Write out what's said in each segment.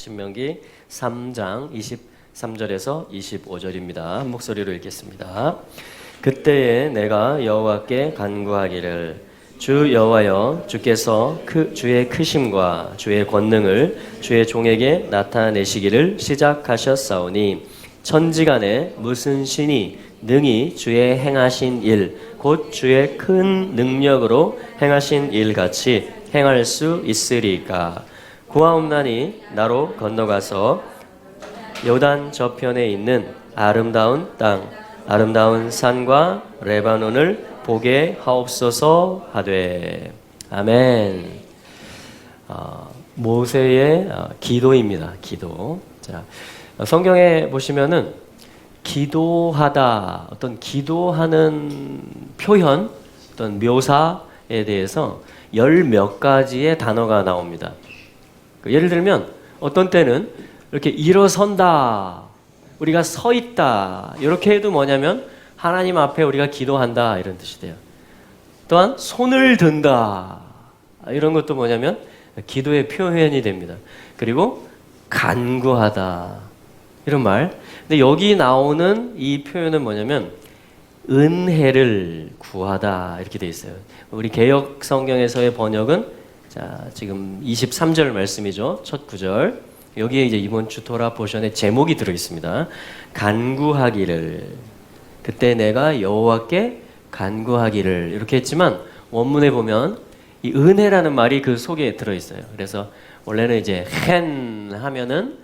신명기 3장 23절에서 25절입니다. 한 목소리로 읽겠습니다. 그때에 내가 여호와께 간구하기를 주 여호와여 주께서 주의 크심과 주의 권능을 주의 종에게 나타내시기를 시작하셨사오니 천지간에 무슨 신이 능히 주의 행하신 일 곧 주의 큰 능력으로 행하신 일 같이 행할 수 있으리까. 구하옵나니 나로 건너가서 요단 저편에 있는 아름다운 땅 아름다운 산과 레바논을 보게 하옵소서 하되. 아멘. 모세의 기도입니다. 기도. 자, 성경에 보시면은 기도하다, 어떤 기도하는 표현, 어떤 묘사에 대해서 열 몇 가지의 단어가 나옵니다. 예를 들면 어떤 때는 이렇게 일어선다, 우리가 서 있다, 이렇게 해도 뭐냐면 하나님 앞에 우리가 기도한다 이런 뜻이 돼요. 또한 손을 든다, 이런 것도 뭐냐면 기도의 표현이 됩니다. 그리고 간구하다, 이런 말. 근데 여기 나오는 이 표현은 뭐냐면 은혜를 구하다 이렇게 돼 있어요. 우리 개역 성경에서의 번역은 자, 지금 23절 말씀이죠. 첫 구절. 여기에 이제 이번 주 토라 포션의 제목이 들어 있습니다. 간구하기를. 그때 내가 여호와께 간구하기를 이렇게 했지만 원문에 보면 이 은혜라는 말이 그 속에 들어 있어요. 그래서 원래는 이제 헨 하면은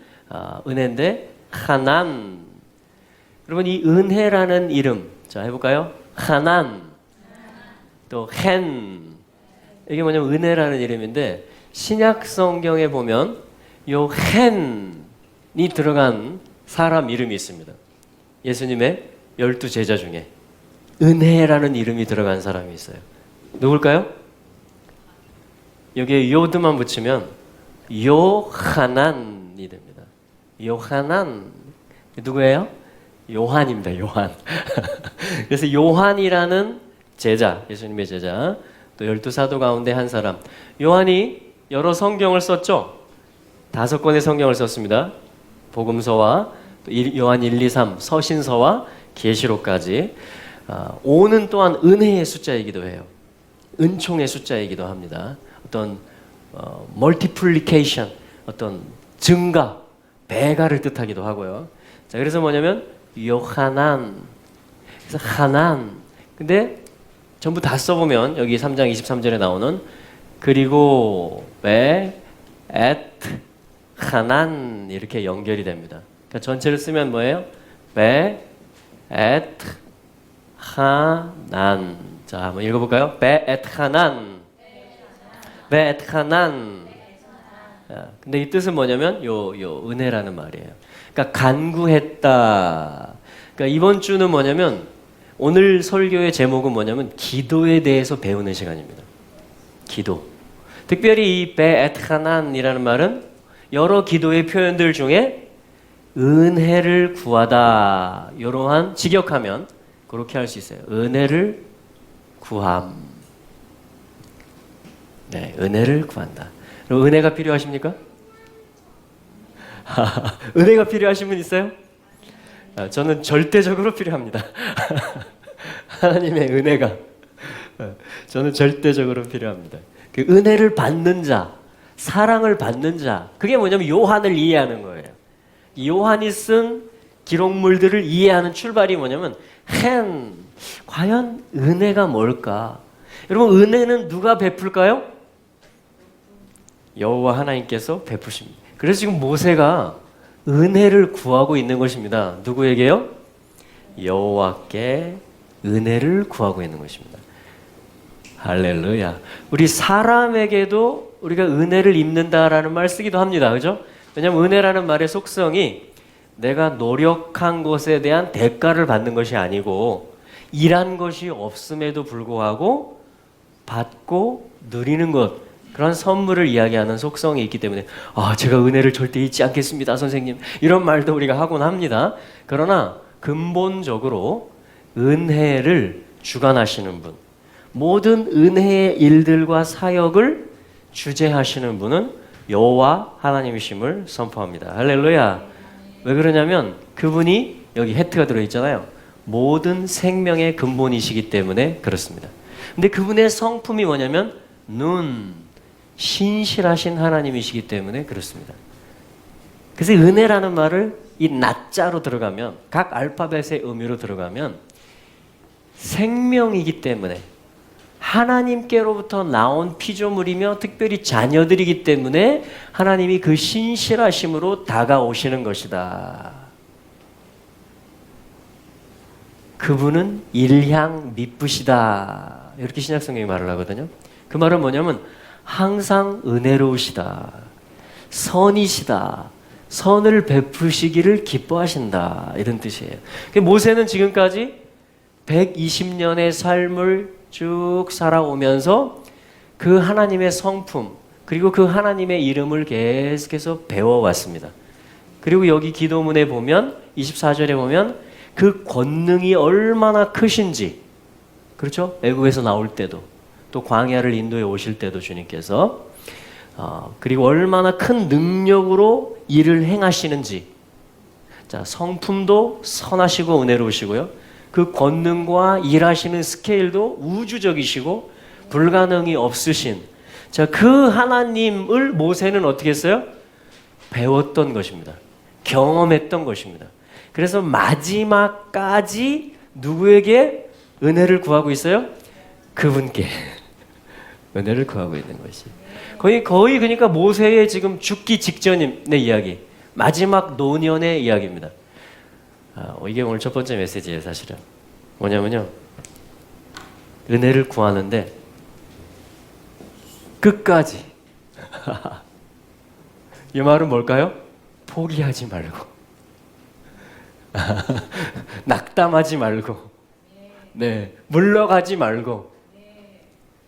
은혜인데 하난. 여러분 이 은혜라는 이름 자 해볼까요? 하난 또 헨 이게 뭐냐면 은혜라는 이름인데 신약 성경에 보면 요 헨이 들어간 사람 이름이 있습니다. 예수님의 12 제자 중에 은혜라는 이름이 들어간 사람이 있어요. 누굴까요? 여기에 요드만 붙이면 요하난이 됩니다. 요하난 누구예요? 요한입니다. 요한. 그래서 요한이라는 제자, 예수님의 제자, 또 12사도 가운데 한 사람. 요한이 여러 성경을 썼죠. 5권의 성경을 썼습니다. 복음서와 또 요한 1, 2, 3 서신서와 계시록까지. 5는 또한 은혜의 숫자이기도 해요. 은총의 숫자이기도 합니다. 어떤 멀티플리케이션, 어떤 증가, 배가를 뜻하기도 하고요. 자, 그래서 뭐냐면 요하난, 그래서 하난. 근데 전부 다 써보면 여기 3장 23절에 나오는 그리고 에, 하난 이렇게 연결이 됩니다. 그러니까 전체를 쓰면 뭐예요? 하난. 자, 한번 읽어볼까요? 하난. 하난. 근데 이 뜻은 뭐냐면 요 은혜라는 말이에요. 그러니까 간구했다. 그러니까 이번 주는 뭐냐면 오늘 설교의 제목은 뭐냐면 기도에 대해서 배우는 시간입니다. 기도. 특별히 이 베에트하난이라는 말은 여러 기도의 표현들 중에 은혜를 구하다 이러한 직역하면 그렇게 할 수 있어요. 은혜를 구함. 네, 은혜를 구한다. 그럼 은혜가 필요하십니까? 은혜가 필요하신 분 있어요? 저는 절대적으로 필요합니다. 하나님의 은혜가 저는 절대적으로 필요합니다. 그 은혜를 받는 자, 사랑을 받는 자, 그게 뭐냐면 요한을 이해하는 거예요. 요한이 쓴 기록물들을 이해하는 출발이 뭐냐면 과연 은혜가 뭘까? 여러분 은혜는 누가 베풀까요? 여호와 하나님께서 베푸십니다. 그래서 지금 모세가 은혜를 구하고 있는 것입니다. 누구에게요? 여호와께 은혜를 구하고 있는 것입니다. 할렐루야. 우리 사람에게도 우리가 은혜를 입는다라는 말 쓰기도 합니다. 그죠? 왜냐하면 은혜라는 말의 속성이 내가 노력한 것에 대한 대가를 받는 것이 아니고 일한 것이 없음에도 불구하고 받고 누리는 것, 그런 선물을 이야기하는 속성이 있기 때문에 제가 은혜를 절대 잊지 않겠습니다, 선생님. 이런 말도 우리가 하곤 합니다. 그러나 근본적으로 은혜를 주관하시는 분, 모든 은혜의 일들과 사역을 주재하시는 분은 여호와 하나님이심을 선포합니다. 할렐루야. 왜 그러냐면 그분이 여기 헤트가 들어있잖아요. 모든 생명의 근본이시기 때문에 그렇습니다. 근데 그분의 성품이 뭐냐면 눈, 신실하신 하나님이시기 때문에 그렇습니다. 그래서 은혜라는 말을 이 낮자로 들어가면, 각 알파벳의 의미로 들어가면 생명이기 때문에 하나님께로부터 나온 피조물이며 특별히 자녀들이기 때문에 하나님이 그 신실하심으로 다가오시는 것이다. 그분은 일향 미쁘시다. 이렇게 신약성경이 말을 하거든요. 그 말은 뭐냐면 항상 은혜로우시다. 선이시다. 선을 베푸시기를 기뻐하신다. 이런 뜻이에요. 모세는 지금까지 120년의 삶을 쭉 살아오면서 그 하나님의 성품 그리고 그 하나님의 이름을 계속해서 배워왔습니다. 그리고 여기 기도문에 보면 24절에 보면 그 권능이 얼마나 크신지, 그렇죠? 애국에서 나올 때도 또 광야를 인도해 오실 때도 주님께서 그리고 얼마나 큰 능력으로 일을 행하시는지, 자, 성품도 선하시고 은혜로우시고요. 그 권능과 일하시는 스케일도 우주적이시고 불가능이 없으신, 자, 그 하나님을 모세는 어떻게 했어요? 배웠던 것입니다. 경험했던 것입니다. 그래서 마지막까지 누구에게 은혜를 구하고 있어요? 그분께 은혜를 구하고 있는 것이. 거의 그러니까 모세의 지금 죽기 직전의 이야기, 마지막 노년의 이야기입니다. 이게 오늘 첫 번째 메시지예요. 사실은 뭐냐면요, 은혜를 구하는데 끝까지 이 말은 뭘까요? 포기하지 말고 낙담하지 말고, 네, 물러가지 말고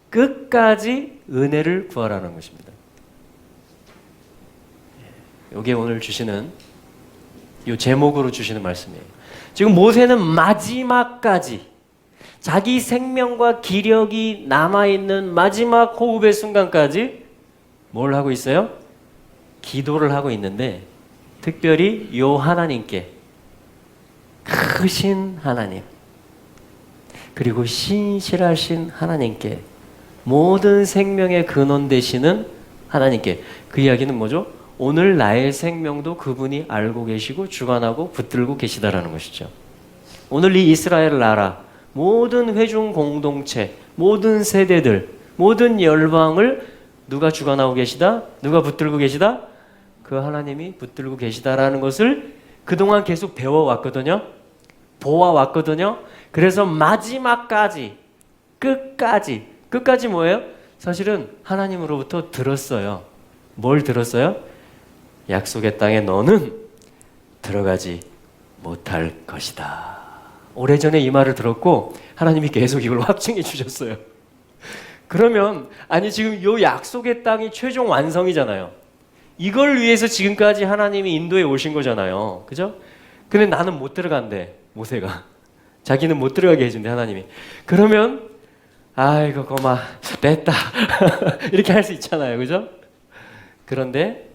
끝까지 은혜를 구하라는 것입니다. 이게 오늘 주시는 이 제목으로 주시는 말씀이에요. 지금 모세는 마지막까지 자기 생명과 기력이 남아있는 마지막 호흡의 순간까지 뭘 하고 있어요? 기도를 하고 있는데, 특별히 이 하나님께, 크신 하나님 그리고 신실하신 하나님께, 모든 생명의 근원 되시는 하나님께, 그 이야기는 뭐죠? 오늘 나의 생명도 그분이 알고 계시고 주관하고 붙들고 계시다라는 것이죠. 오늘 이 이스라엘 나라, 모든 회중 공동체, 모든 세대들, 모든 열방을 누가 주관하고 계시다? 누가 붙들고 계시다? 그 하나님이 붙들고 계시다라는 것을 그동안 계속 배워왔거든요. 보아왔거든요. 그래서 마지막까지, 끝까지 뭐예요? 사실은 하나님으로부터 들었어요. 뭘 들었어요? 약속의 땅에 너는 들어가지 못할 것이다. 오래전에 이 말을 들었고 하나님이 계속 이걸 확증해 주셨어요. 그러면 아니 지금 이 약속의 땅이 최종 완성이잖아요. 이걸 위해서 지금까지 하나님이 인도해 오신 거잖아요. 그죠? 근데 나는 못 들어간대, 모세가. 자기는 못 들어가게 해준대, 하나님이. 그러면 아이고 고마 됐다 이렇게 할 수 있잖아요. 그죠? 그런데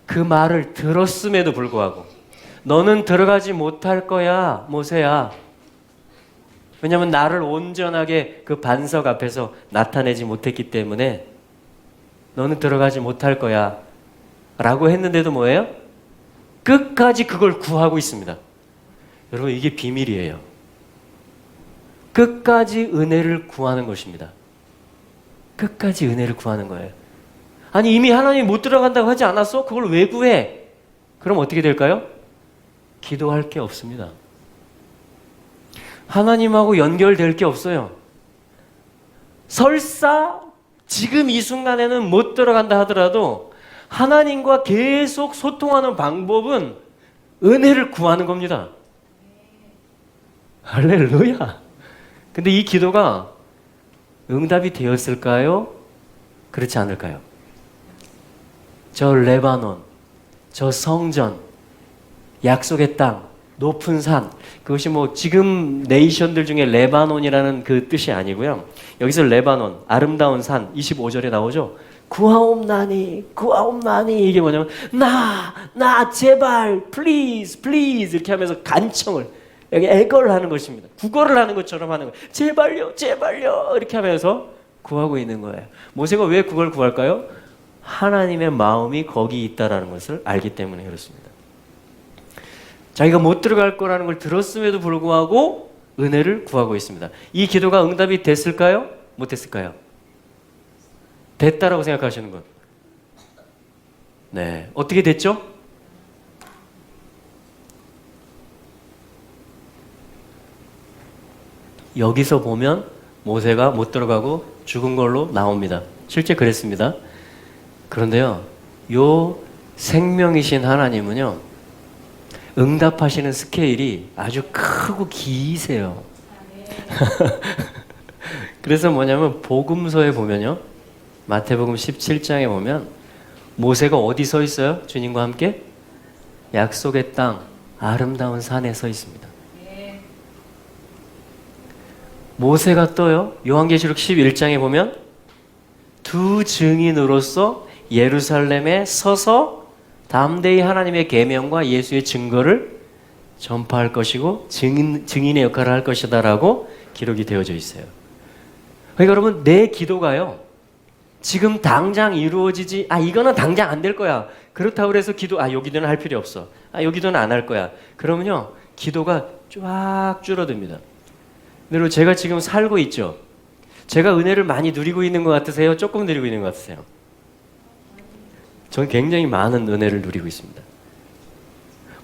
그 말을 들었음에도 불구하고 너는 들어가지 못할 거야, 모세야. 왜냐하면 나를 온전하게 그 반석 앞에서 나타내지 못했기 때문에 너는 들어가지 못할 거야 라고 했는데도 뭐예요? 끝까지 그걸 구하고 있습니다. 여러분, 이게 비밀이에요. 끝까지 은혜를 구하는 것입니다. 끝까지 은혜를 구하는 거예요. 아니 이미 하나님이 못 들어간다고 하지 않았어? 그걸 왜 구해? 그럼 어떻게 될까요? 기도할 게 없습니다. 하나님하고 연결될 게 없어요. 설사 지금 이 순간에는 못 들어간다 하더라도 하나님과 계속 소통하는 방법은 은혜를 구하는 겁니다. 할렐루야. 근데 이 기도가 응답이 되었을까요? 그렇지 않을까요? 저 레바논, 저 성전, 약속의 땅, 높은 산, 그것이 뭐 지금 네이션들 중에 레바논이라는 그 뜻이 아니고요. 여기서 레바논, 아름다운 산, 25절에 나오죠. 구하옵나니 구하옵나니. 이게 뭐냐면 나 제발 please please 이렇게 하면서 간청을, 여기 애걸을 하는 것입니다. 구걸을 하는 것처럼 하는 거예요. 제발요 제발요 이렇게 하면서 구하고 있는 거예요. 모세가 왜 그걸 구할까요? 하나님의 마음이 거기 있다라는 것을 알기 때문에 그렇습니다. 자기가 못 들어갈 거라는 걸 들었음에도 불구하고 은혜를 구하고 있습니다. 이 기도가 응답이 됐을까요? 못 됐을까요? 됐다라고 생각하시는 분. 네, 어떻게 됐죠? 여기서 보면 모세가 못 들어가고 죽은 걸로 나옵니다. 실제 그랬습니다. 그런데요, 요 생명이신 하나님은요, 응답하시는 스케일이 아주 크고 기세요. 그래서 뭐냐면 복음서에 보면요, 마태복음 17장에 보면 모세가 어디 서 있어요? 주님과 함께 약속의 땅 아름다운 산에 서 있습니다. 모세가 떠요. 요한계시록 11장에 보면 두 증인으로서 예루살렘에 서서 담대히 하나님의 계명과 예수의 증거를 전파할 것이고 증인의 역할을 할 것이다라고 기록이 되어져 있어요. 그러니까 여러분, 내 기도가요, 지금 당장 이루어지지, 이거는 당장 안 될 거야, 그렇다고 해서 요 기도는 할 필요 없어, 요 기도는 안 할 거야, 그러면요 기도가 쫙 줄어듭니다. 여러분, 제가 지금 살고 있죠? 제가 은혜를 많이 누리고 있는 것 같으세요? 조금 누리고 있는 것 같으세요? 저는 굉장히 많은 은혜를 누리고 있습니다.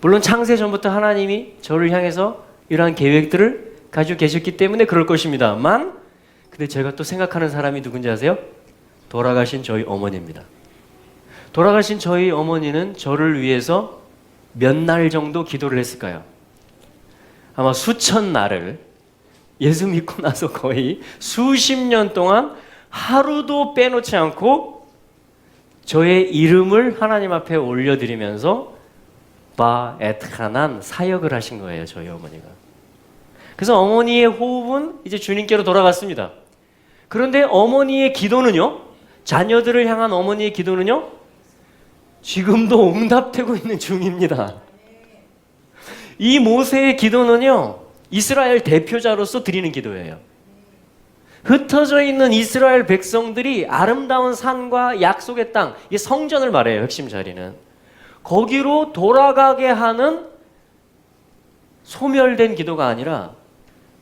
물론 창세 전부터 하나님이 저를 향해서 이러한 계획들을 가지고 계셨기 때문에 그럴 것입니다만, 근데 제가 또 생각하는 사람이 누군지 아세요? 돌아가신 저희 어머니입니다. 돌아가신 저희 어머니는 저를 위해서 몇 날 정도 기도를 했을까요? 아마 수천 날을, 예수 믿고 나서 거의 수십 년 동안 하루도 빼놓지 않고 저의 이름을 하나님 앞에 올려드리면서 바에트하난 사역을 하신 거예요, 저희 어머니가. 그래서 어머니의 호흡은 이제 주님께로 돌아갔습니다. 그런데 어머니의 기도는요, 자녀들을 향한 어머니의 기도는요, 지금도 응답되고 있는 중입니다. 이 모세의 기도는요, 이스라엘 대표자로서 드리는 기도예요. 흩어져 있는 이스라엘 백성들이 아름다운 산과 약속의 땅, 이 성전을 말해요, 핵심 자리는. 거기로 돌아가게 하는 소멸된 기도가 아니라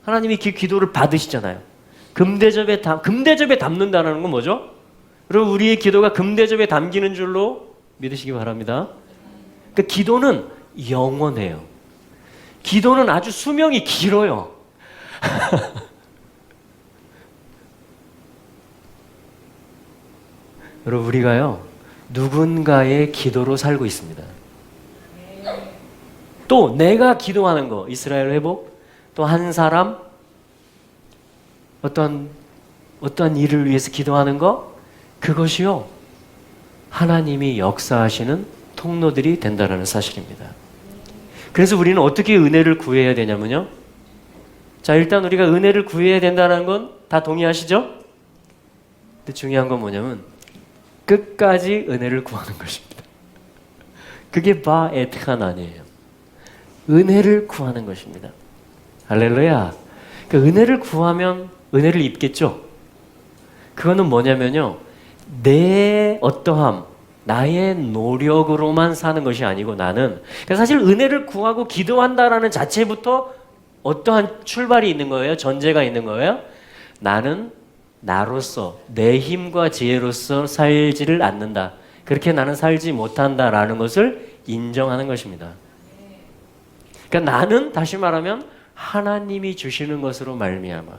하나님이 그 기도를 받으시잖아요. 금대접에 담는다는 건 뭐죠? 여러분, 우리의 기도가 금대접에 담기는 줄로 믿으시기 바랍니다. 그러니까 기도는 영원해요. 기도는 아주 수명이 길어요. 여러분, 우리가요, 누군가의 기도로 살고 있습니다. 또 내가 기도하는 거, 이스라엘 회복, 또 한 사람 어떤 일을 위해서 기도하는 거, 그것이요, 하나님이 역사하시는 통로들이 된다는 사실입니다. 그래서 우리는 어떻게 은혜를 구해야 되냐면요, 자, 일단 우리가 은혜를 구해야 된다는 건 다 동의하시죠? 근데 중요한 건 뭐냐면 끝까지 은혜를 구하는 것입니다. 그게 바에트하난이에요. 은혜를 구하는 것입니다. 할렐루야. 그러니까 은혜를 구하면 은혜를 입겠죠? 그거는 뭐냐면요, 내 어떠함, 나의 노력으로만 사는 것이 아니고, 나는, 그러니까 사실 은혜를 구하고 기도한다라는 자체부터 어떠한 출발이 있는 거예요? 전제가 있는 거예요? 나는 나로서, 내 힘과 지혜로서 살지를 않는다, 그렇게 나는 살지 못한다라는 것을 인정하는 것입니다. 그러니까 나는, 다시 말하면 하나님이 주시는 것으로 말미암아,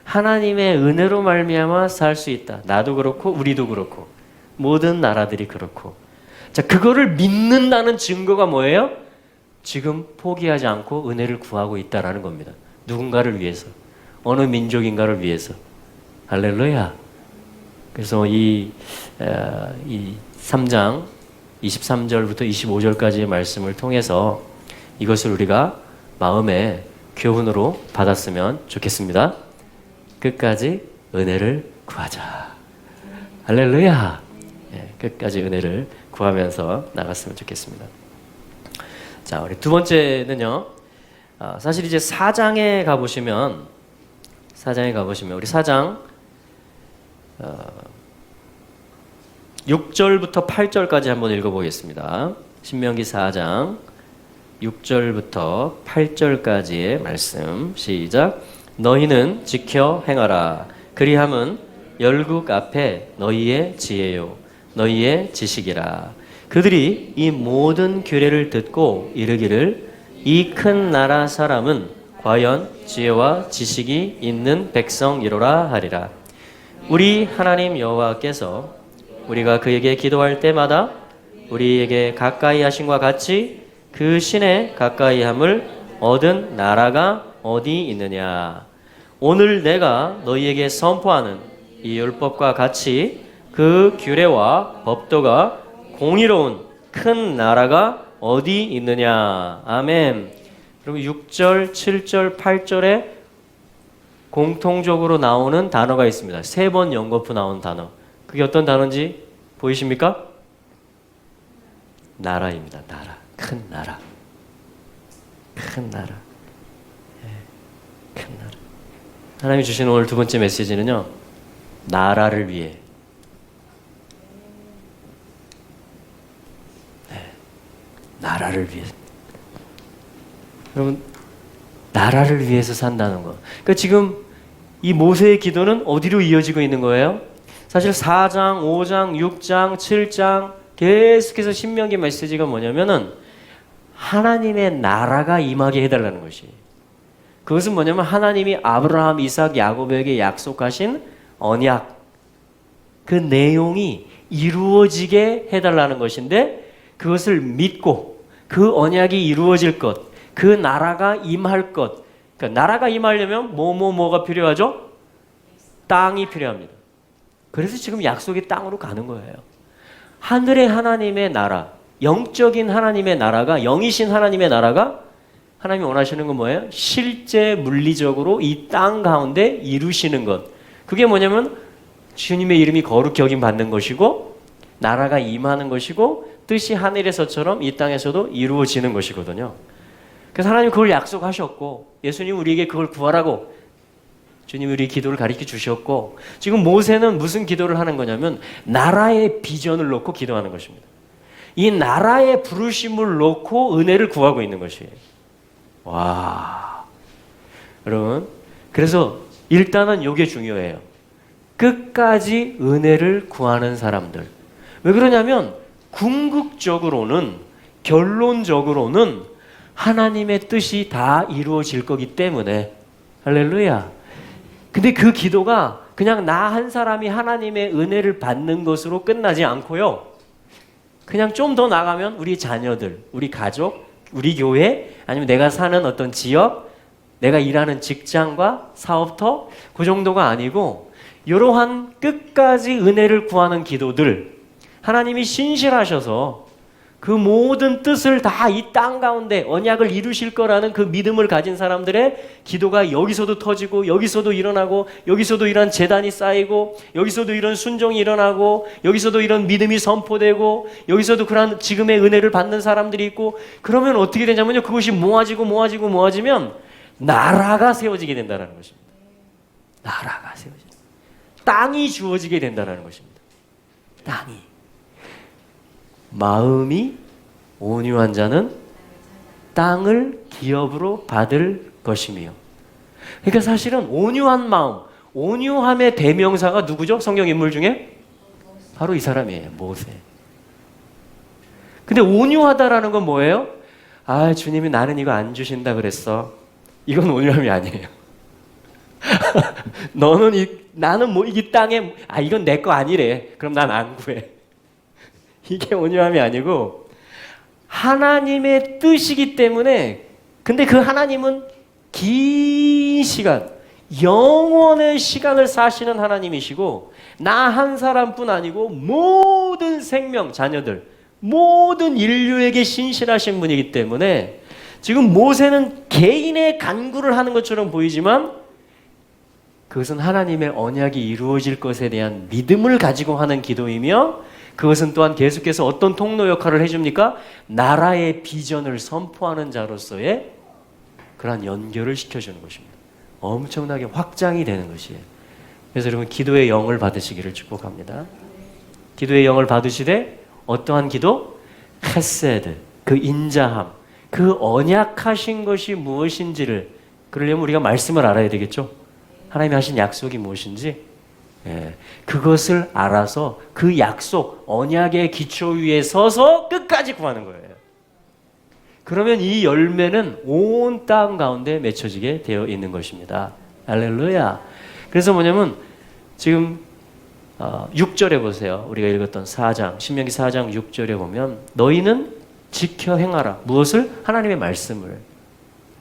하나님의 은혜로 말미암아 살 수 있다. 나도 그렇고 우리도 그렇고 모든 나라들이 그렇고. 자, 그거를 믿는다는 증거가 뭐예요? 지금 포기하지 않고 은혜를 구하고 있다라는 겁니다. 누군가를 위해서, 어느 민족인가를 위해서. 할렐루야. 그래서 이 3장 23절부터 25절까지의 말씀을 통해서 이것을 우리가 마음의 교훈으로 받았으면 좋겠습니다. 끝까지 은혜를 구하자. 할렐루야. 끝까지 은혜를 구하면서 나갔으면 좋겠습니다. 자, 우리 두 번째는요. 사실 이제 4장에 가보시면 우리 4장 6절부터 8절까지 한번 읽어보겠습니다. 신명기 4장 6절부터 8절까지의 말씀 시작. 너희는 지켜 행하라. 그리함은 열국 앞에 너희의 지혜요 너희의 지식이라. 그들이 이 모든 규례를 듣고 이르기를 이 큰 나라 사람은 과연 지혜와 지식이 있는 백성이로라 하리라. 우리 하나님 여호와께서 우리가 그에게 기도할 때마다 우리에게 가까이 하심과 같이 그 신에 가까이 함을 얻은 나라가 어디 있느냐. 오늘 내가 너희에게 선포하는 이 율법과 같이 그 규례와 법도가 공의로운 큰 나라가 어디 있느냐. 아멘. 그리고 6절, 7절, 8절에 공통적으로 나오는 단어가 있습니다. 3번 연거푸 나온 단어. 그게 어떤 단어인지 보이십니까? 나라입니다. 나라. 큰 나라. 큰 나라. 큰 나라. 하나님이 주신 오늘 두 번째 메시지는요. 나라를 위해. 나라를 위해. 여러분, 나라를 위해서 산다는 거. 그러니까 지금 이 모세의 기도는 어디로 이어지고 있는 거예요? 사실 4장, 5장, 6장, 7장 계속해서 신명기 메시지가 뭐냐면은 하나님의 나라가 임하게 해달라는 것이. 그것은 뭐냐면 하나님이 아브라함, 이삭, 야곱에게 약속하신 언약, 그 내용이 이루어지게 해달라는 것인데 그것을 믿고 그 언약이 이루어질 것, 그 나라가 임할 것. 그러니까 나라가 임하려면 뭐가 필요하죠? 땅이 필요합니다. 그래서 지금 약속의 땅으로 가는 거예요. 하늘의 하나님의 나라, 영적인 하나님의 나라가, 영이신 하나님의 나라가 하나님이 원하시는 건 뭐예요? 실제 물리적으로 이 땅 가운데 이루시는 것. 그게 뭐냐면 주님의 이름이 거룩히 여김 받는 것이고 나라가 임하는 것이고 뜻이 하늘에서처럼 이 땅에서도 이루어지는 것이거든요. 그래서 하나님 그걸 약속하셨고 예수님 우리에게 그걸 구하라고 주님이 우리 기도를 가르쳐 주셨고 지금 모세는 무슨 기도를 하는 거냐면 나라의 비전을 놓고 기도하는 것입니다. 이 나라의 부르심을 놓고 은혜를 구하고 있는 것이에요. 와, 여러분, 그래서 일단은 이게 중요해요. 끝까지 은혜를 구하는 사람들. 왜 그러냐면 궁극적으로는 결론적으로는 하나님의 뜻이 다 이루어질 거기 때문에. 할렐루야. 근데 그 기도가 그냥 나 한 사람이 하나님의 은혜를 받는 것으로 끝나지 않고요. 그냥 좀 더 나가면 우리 자녀들, 우리 가족, 우리 교회, 아니면 내가 사는 어떤 지역, 내가 일하는 직장과 사업터, 그 정도가 아니고 이러한 끝까지 은혜를 구하는 기도들, 하나님이 신실하셔서 그 모든 뜻을 다 이 땅 가운데 언약을 이루실 거라는 그 믿음을 가진 사람들의 기도가 여기서도 터지고 여기서도 일어나고 여기서도 이런 재단이 쌓이고 여기서도 이런 순종이 일어나고 여기서도 이런 믿음이 선포되고 여기서도 그런 지금의 은혜를 받는 사람들이 있고 그러면 어떻게 되냐면요. 그것이 모아지면 나라가 세워지게 된다는 것입니다. 나라가 세워지는 땅이 주어지게 된다는 것입니다. 땅이. 마음이 온유한 자는 땅을 기업으로 받을 것이며. 그러니까 사실은 온유한 마음, 온유함의 대명사가 누구죠? 성경 인물 중에? 바로 이 사람이에요. 모세. 근데 온유하다라는 건 뭐예요? 아, 주님이 나는 이거 안 주신다 그랬어. 이건 온유함이 아니에요. 나는 이 땅에, 이건 내 거 아니래. 그럼 난 안 구해. 이게 온유함이 아니고 하나님의 뜻이기 때문에. 근데 그 하나님은 긴 시간, 영원의 시간을 사시는 하나님이시고 나 한 사람뿐 아니고 모든 생명, 자녀들, 모든 인류에게 신실하신 분이기 때문에 지금 모세는 개인의 간구를 하는 것처럼 보이지만 그것은 하나님의 언약이 이루어질 것에 대한 믿음을 가지고 하는 기도이며 그것은 또한 계속해서 어떤 통로 역할을 해줍니까? 나라의 비전을 선포하는 자로서의 그러한 연결을 시켜주는 것입니다. 엄청나게 확장이 되는 것이에요. 그래서 여러분 기도의 영을 받으시기를 축복합니다. 기도의 영을 받으시되 어떠한 기도? 헤세드, 그 인자함, 그 언약하신 것이 무엇인지를 그러려면 우리가 말씀을 알아야 되겠죠. 하나님이 하신 약속이 무엇인지 그것을 알아서 그 약속, 언약의 기초 위에 서서 끝까지 구하는 거예요. 그러면 이 열매는 온 땅 가운데 맺혀지게 되어 있는 것입니다. 할렐루야. 그래서 뭐냐면 지금 6절에 보세요. 우리가 읽었던 4장, 신명기 4장 6절에 보면 너희는 지켜 행하라. 무엇을? 하나님의 말씀을.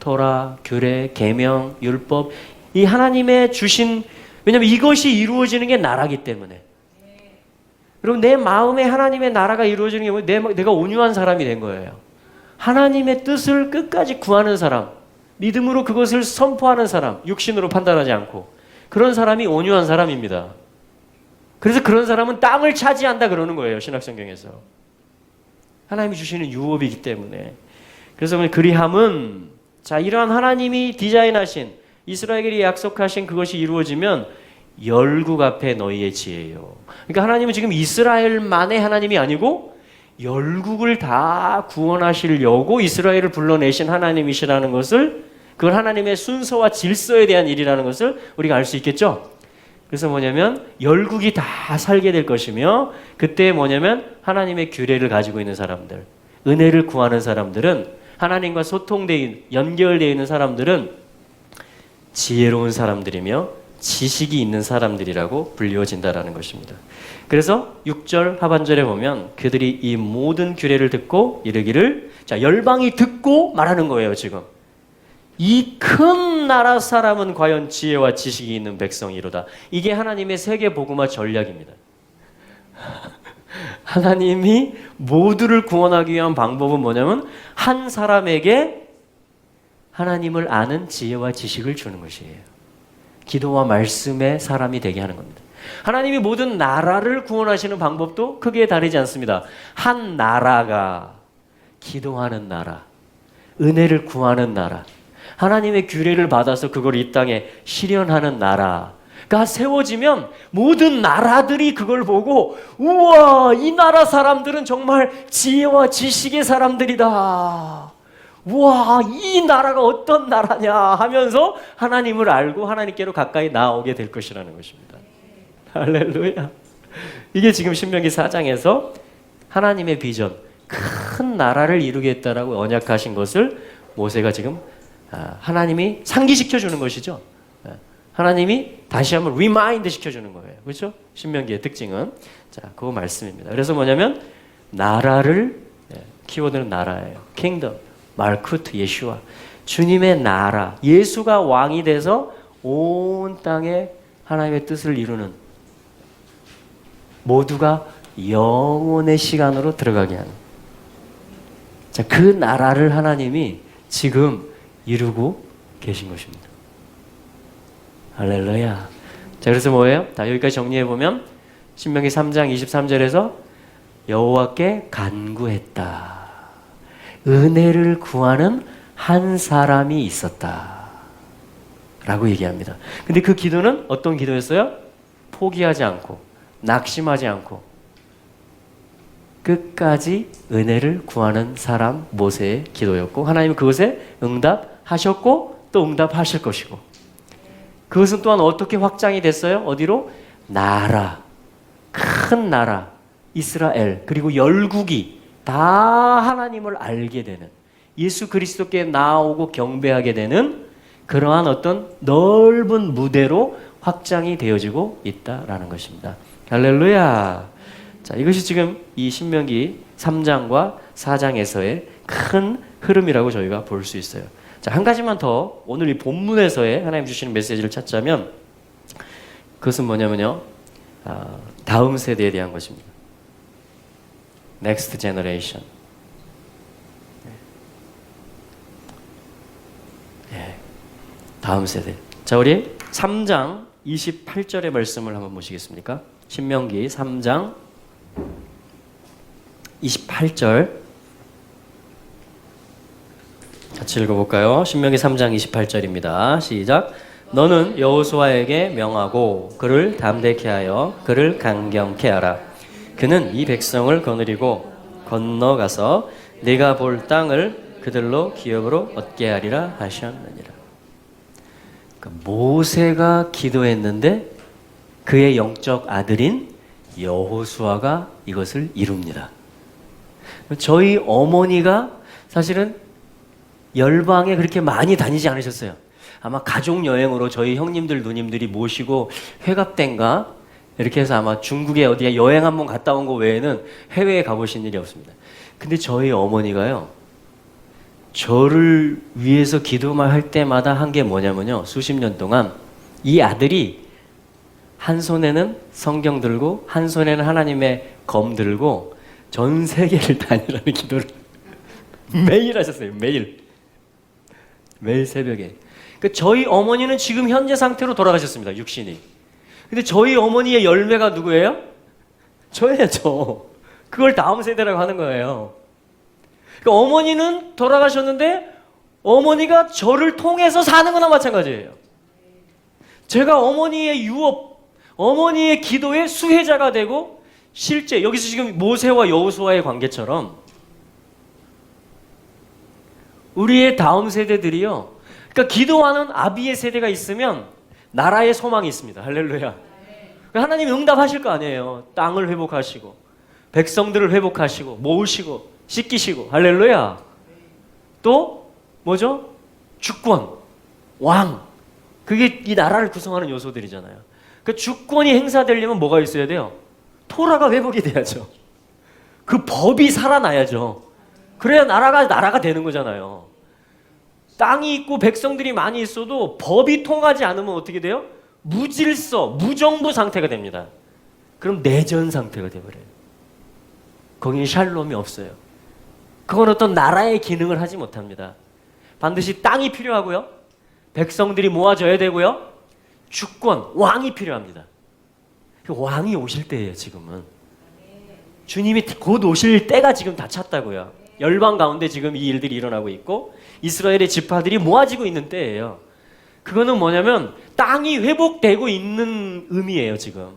토라, 규례, 계명, 율법. 이 하나님의 주신, 왜냐하면 이것이 이루어지는 게 나라기 때문에. 여러분 내 마음에 하나님의 나라가 이루어지는 게 뭐예요? 내가 온유한 사람이 된 거예요. 하나님의 뜻을 끝까지 구하는 사람, 믿음으로 그것을 선포하는 사람, 육신으로 판단하지 않고 그런 사람이 온유한 사람입니다. 그래서 그런 사람은 땅을 차지한다 그러는 거예요. 신약성경에서. 하나님이 주시는 유업이기 때문에. 그래서 그리함은 자 이러한 하나님이 디자인하신 이스라엘이 약속하신 그것이 이루어지면 열국 앞에 너희의 지혜요. 그러니까 하나님은 지금 이스라엘만의 하나님이 아니고 열국을 다 구원하시려고 이스라엘을 불러내신 하나님이시라는 것을, 그걸 하나님의 순서와 질서에 대한 일이라는 것을 우리가 알 수 있겠죠. 그래서 뭐냐면 열국이 다 살게 될 것이며, 그때 뭐냐면 하나님의 규례를 가지고 있는 사람들, 은혜를 구하는 사람들은, 하나님과 소통되어 연결되어 있는 사람들은 지혜로운 사람들이며 지식이 있는 사람들이라고 불리워진다라는 것입니다. 그래서 6절 하반절에 보면 그들이 이 모든 규례를 듣고 이르기를, 자 열방이 듣고 말하는 거예요. 지금 이 큰 나라 사람은 과연 지혜와 지식이 있는 백성이로다. 이게 하나님의 세계 복음화 전략입니다. 하나님이 모두를 구원하기 위한 방법은 뭐냐면 한 사람에게 하나님을 아는 지혜와 지식을 주는 것이에요. 기도와 말씀의 사람이 되게 하는 겁니다. 하나님이 모든 나라를 구원하시는 방법도 크게 다르지 않습니다. 한 나라가 기도하는 나라, 은혜를 구하는 나라, 하나님의 규례를 받아서 그걸 이 땅에 실현하는 나라가 세워지면 모든 나라들이 그걸 보고 우와 이 나라 사람들은 정말 지혜와 지식의 사람들이다. 우와 이 나라가 어떤 나라냐 하면서 하나님을 알고 하나님께로 가까이 나오게 될 것이라는 것입니다. 할렐루야. 이게 지금 신명기 4장에서 하나님의 비전, 큰 나라를 이루겠다라고 언약하신 것을 모세가 지금 하나님이 상기시켜 주는 것이죠. 하나님이 다시 한번 리마인드 시켜주는 거예요. 그렇죠? 신명기의 특징은. 자, 그거 말씀입니다. 그래서 뭐냐면 나라를, 키워드는 나라예요. 킹덤, 말쿠트, 예슈아. 주님의 나라, 예수가 왕이 돼서 온 땅에 하나님의 뜻을 이루는, 모두가 영원의 시간으로 들어가게 하는. 자, 그 나라를 하나님이 지금 이루고 계신 것입니다. 할렐루야. 자, 그래서 뭐예요? 다 여기까지 정리해 보면 신명기 3장 23절에서 여호와께 간구했다. 은혜를 구하는 한 사람이 있었다. 라고 얘기합니다. 근데 그 기도는 어떤 기도였어요? 포기하지 않고, 낙심하지 않고, 끝까지 은혜를 구하는 사람 모세의 기도였고, 하나님은 그것에 응답하셨고 또 응답하실 것이고, 그것은 또한 어떻게 확장이 됐어요? 어디로? 나라, 큰 나라, 이스라엘, 그리고 열국이 다 하나님을 알게 되는, 예수 그리스도께 나오고 경배하게 되는 그러한 어떤 넓은 무대로 확장이 되어지고 있다라는 것입니다. 할렐루야. 자, 이것이 지금 이 신명기 3장과 4장에서의 큰 흐름이라고 저희가 볼 수 있어요. 자, 한 가지만 더 오늘 이 본문에서의 하나님 주시는 메시지를 찾자면 그것은 뭐냐면요, 다음 세대에 대한 것입니다. Next generation. 다음 세대. 자, 우리 3장 28절의 말씀을 한번 보시겠습니까? 신명기 3장 28절 같이 읽어볼까요? 신명기 3장 28절입니다. 시작. 너는 여호수아에게 명하고 그를 담대케 하여 그를 강경케 하라. 그는 이 백성을 거느리고 건너가서 네가 볼 땅을 그들로 기업으로 얻게 하리라 하셨느니라. 그러니까 모세가 기도했는데 그의 영적 아들인 여호수아가 이것을 이룹니다. 저희 어머니가 사실은 열방에 그렇게 많이 다니지 않으셨어요. 아마 가족 여행으로 저희 형님들 누님들이 모시고 회갑된가 이렇게 해서 아마 중국에 어디에 여행 한번 갔다 온 거 외에는 해외에 가보신 일이 없습니다. 근데 저희 어머니가요, 저를 위해서 기도만 할 때마다 한 게 뭐냐면요, 수십 년 동안 이 아들이 한 손에는 성경 들고 한 손에는 하나님의 검 들고 전 세계를 다니라는 기도를 매일 하셨어요. 매일 새벽에. 그러니까 저희 어머니는 지금 현재 상태로 돌아가셨습니다. 육신이. 근데 저희 어머니의 열매가 누구예요? 저예요, 저. 그걸 다음 세대라고 하는 거예요. 그러니까 어머니는 돌아가셨는데 어머니가 저를 통해서 사는 거나 마찬가지예요. 제가 어머니의 유업, 어머니의 기도의 수혜자가 되고 실제 여기서 지금 모세와 여호수아의 관계처럼 우리의 다음 세대들이요, 그러니까 기도하는 아비의 세대가 있으면 나라의 소망이 있습니다. 할렐루야. 그러니까 하나님이 응답하실 거 아니에요. 땅을 회복하시고 백성들을 회복하시고 모으시고 씻기시고. 할렐루야. 또 뭐죠? 주권, 왕. 그게 이 나라를 구성하는 요소들이잖아요. 그 주권이 행사되려면 뭐가 있어야 돼요? 토라가 회복이 돼야죠. 그 법이 살아나야죠. 그래야 나라가 되는 거잖아요. 땅이 있고 백성들이 많이 있어도 법이 통하지 않으면 어떻게 돼요? 무질서, 무정부 상태가 됩니다. 그럼 내전 상태가 돼버려요. 거기는 샬롬이 없어요. 그건 어떤 나라의 기능을 하지 못합니다. 반드시 땅이 필요하고요, 백성들이 모아져야 되고요, 주권, 왕이 필요합니다. 그 왕이 오실 때예요. 지금은 주님이 곧 오실 때가 지금 다 찼다고요. 열방 가운데 지금 이 일들이 일어나고 있고 이스라엘의 지파들이 모아지고 있는 때예요. 그거는 뭐냐면 땅이 회복되고 있는 의미예요. 지금.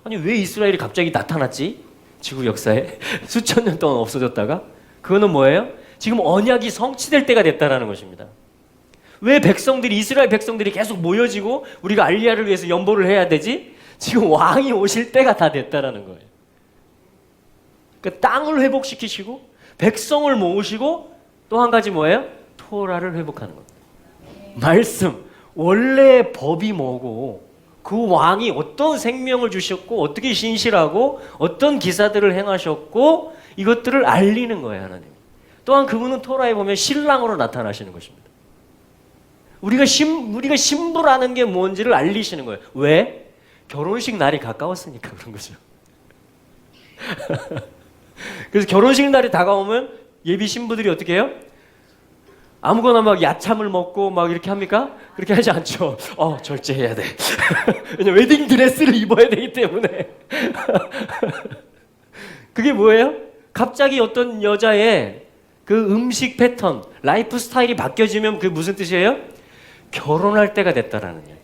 아니 왜 이스라엘이 갑자기 나타났지? 지구 역사에 수천 년 동안 없어졌다가. 그거는 뭐예요? 지금 언약이 성취될 때가 됐다라는 것입니다. 왜 백성들이, 이스라엘 백성들이 계속 모여지고 우리가 알리야를 위해서 연보를 해야 되지? 지금 왕이 오실 때가 다 됐다라는 거예요. 그러니까 땅을 회복시키시고 백성을 모으시고 또 한 가지 뭐예요? 토라를 회복하는 겁니다. 말씀, 원래 법이 뭐고 그 왕이 어떤 생명을 주셨고 어떻게 신실하고 어떤 기사들을 행하셨고 이것들을 알리는 거예요. 하나님. 또한 그분은 토라에 보면 신랑으로 나타나시는 것입니다. 우리가 신부라는 게 뭔지를 알리시는 거예요. 왜? 결혼식 날이 가까웠으니까 그런 거죠. 그래서 결혼식 날이 다가오면 예비 신부들이 어떻게 해요? 아무거나 막 야참을 먹고 막 이렇게 합니까? 그렇게 하지 않죠. 절제해야 돼. 왜냐면 웨딩 드레스를 입어야 되기 때문에. 그게 뭐예요? 갑자기 어떤 여자의 그 음식 패턴, 라이프 스타일이 바뀌어지면 그게 무슨 뜻이에요? 결혼할 때가 됐다라는 얘기예요.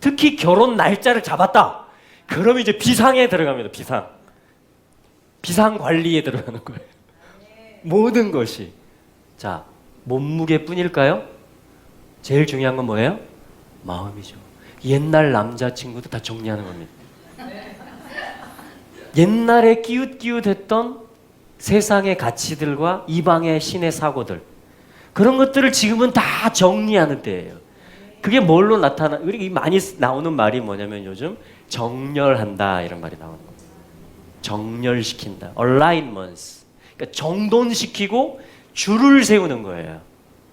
특히 결혼 날짜를 잡았다. 그럼 이제 비상에 들어갑니다. 비상 관리에 들어가는 거예요. 모든 것이. 자, 몸무게뿐일까요? 제일 중요한 건 뭐예요? 마음이죠. 옛날 남자친구도 다 정리하는 겁니다. 옛날에 끼웃끼웃했던 세상의 가치들과 이방의 신의 사고들, 그런 것들을 지금은 다 정리하는 때예요. 그게 뭘로 우리 많이 나오는 말이 뭐냐면 요즘 정렬한다 이런 말이 나오는 겁니다. 정렬시킨다. alignments. 그러니까 정돈시키고 줄을 세우는 거예요.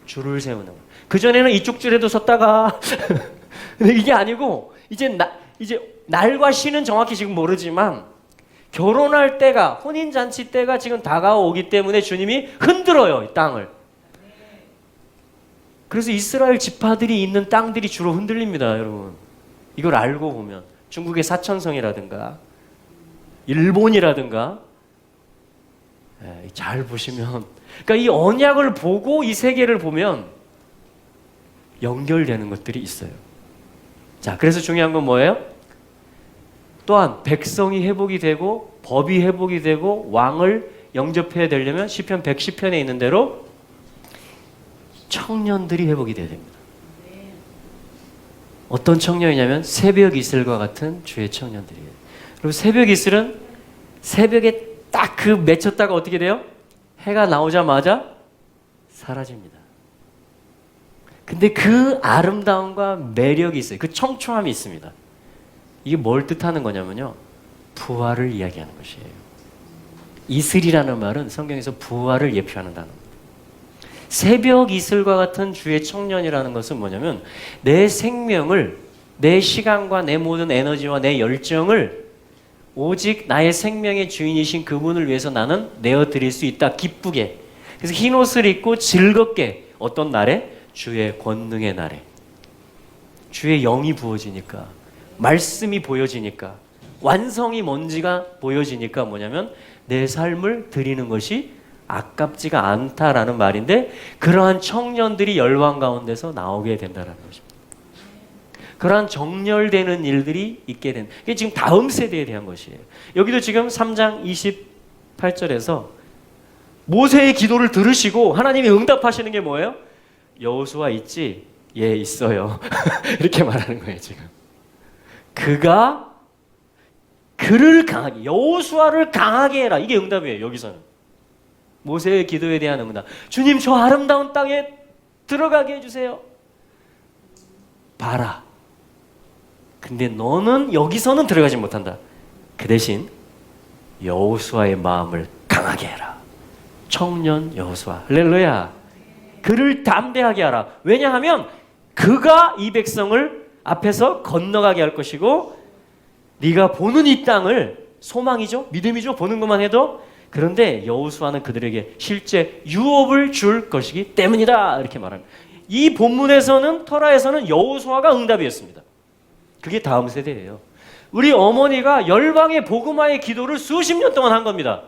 줄을 세우는 거. 그전에는 이쪽 줄에도 섰다가 근데 이게 아니고 이제 날과 시는 정확히 지금 모르지만 결혼할 때가, 혼인잔치 때가 지금 다가오기 때문에 주님이 흔들어요, 이 땅을. 그래서 이스라엘 지파들이 있는 땅들이 주로 흔들립니다, 여러분. 이걸 알고 보면 중국의 사천성이라든가 일본이라든가 잘 보시면, 그러니까 이 언약을 보고 이 세계를 보면 연결되는 것들이 있어요. 자, 그래서 중요한 건 뭐예요? 또한 백성이 회복이 되고 법이 회복이 되고 왕을 영접해야 되려면 시편 110편에 있는 대로 청년들이 회복이 돼야 됩니다. 어떤 청년이냐면 새벽 이슬과 같은 주의 청년들이에요. 그리고 새벽 이슬은 새벽에 딱 그 맺혔다가 어떻게 돼요? 해가 나오자마자 사라집니다. 근데 그 아름다움과 매력이 있어요. 그 청초함이 있습니다. 이게 뭘 뜻하는 거냐면요, 부활을 이야기하는 것이에요. 이슬이라는 말은 성경에서 부활을 예표하는 단어입니다. 새벽 이슬과 같은 주의 청년이라는 것은 뭐냐면 내 생명을, 내 시간과 내 모든 에너지와 내 열정을 오직 나의 생명의 주인이신 그분을 위해서 나는 내어드릴 수 있다. 기쁘게. 그래서 흰옷을 입고 즐겁게. 어떤 날에? 주의 권능의 날에. 주의 영이 부어지니까, 말씀이 보여지니까, 완성이 뭔지가 보여지니까 뭐냐면 내 삶을 드리는 것이 아깝지가 않다라는 말인데, 그러한 청년들이 열왕 가운데서 나오게 된다는 것입니다. 그러한 정렬되는 일들이 있게 된, 이게 지금 다음 세대에 대한 것이에요. 여기도 지금 3장 28절에서 모세의 기도를 들으시고 하나님이 응답하시는 게 뭐예요? 여호수아 있지? 예, 있어요. 이렇게 말하는 거예요, 지금. 그가 그를 강하게, 여호수아를 강하게 해라. 이게 응답이에요, 여기서는. 모세의 기도에 대한 응답. 주님, 저 아름다운 땅에 들어가게 해주세요. 봐라. 근데 너는 여기서는 들어가지 못한다. 그 대신 여호수아의 마음을 강하게 해라. 청년 여호수아. 할렐루야. 그를 담대하게 하라. 왜냐하면 그가 이 백성을 앞에서 건너가게 할 것이고, 네가 보는 이 땅을, 소망이죠, 믿음이죠, 보는 것만 해도. 그런데 여호수아는 그들에게 실제 유업을 줄 것이기 때문이다. 이렇게 말합니다. 이 본문에서는, 토라에서는 여호수아가 응답이었습니다. 그게 다음 세대예요. 우리 어머니가 열방의 복음화의 기도를 수십 년 동안 한 겁니다.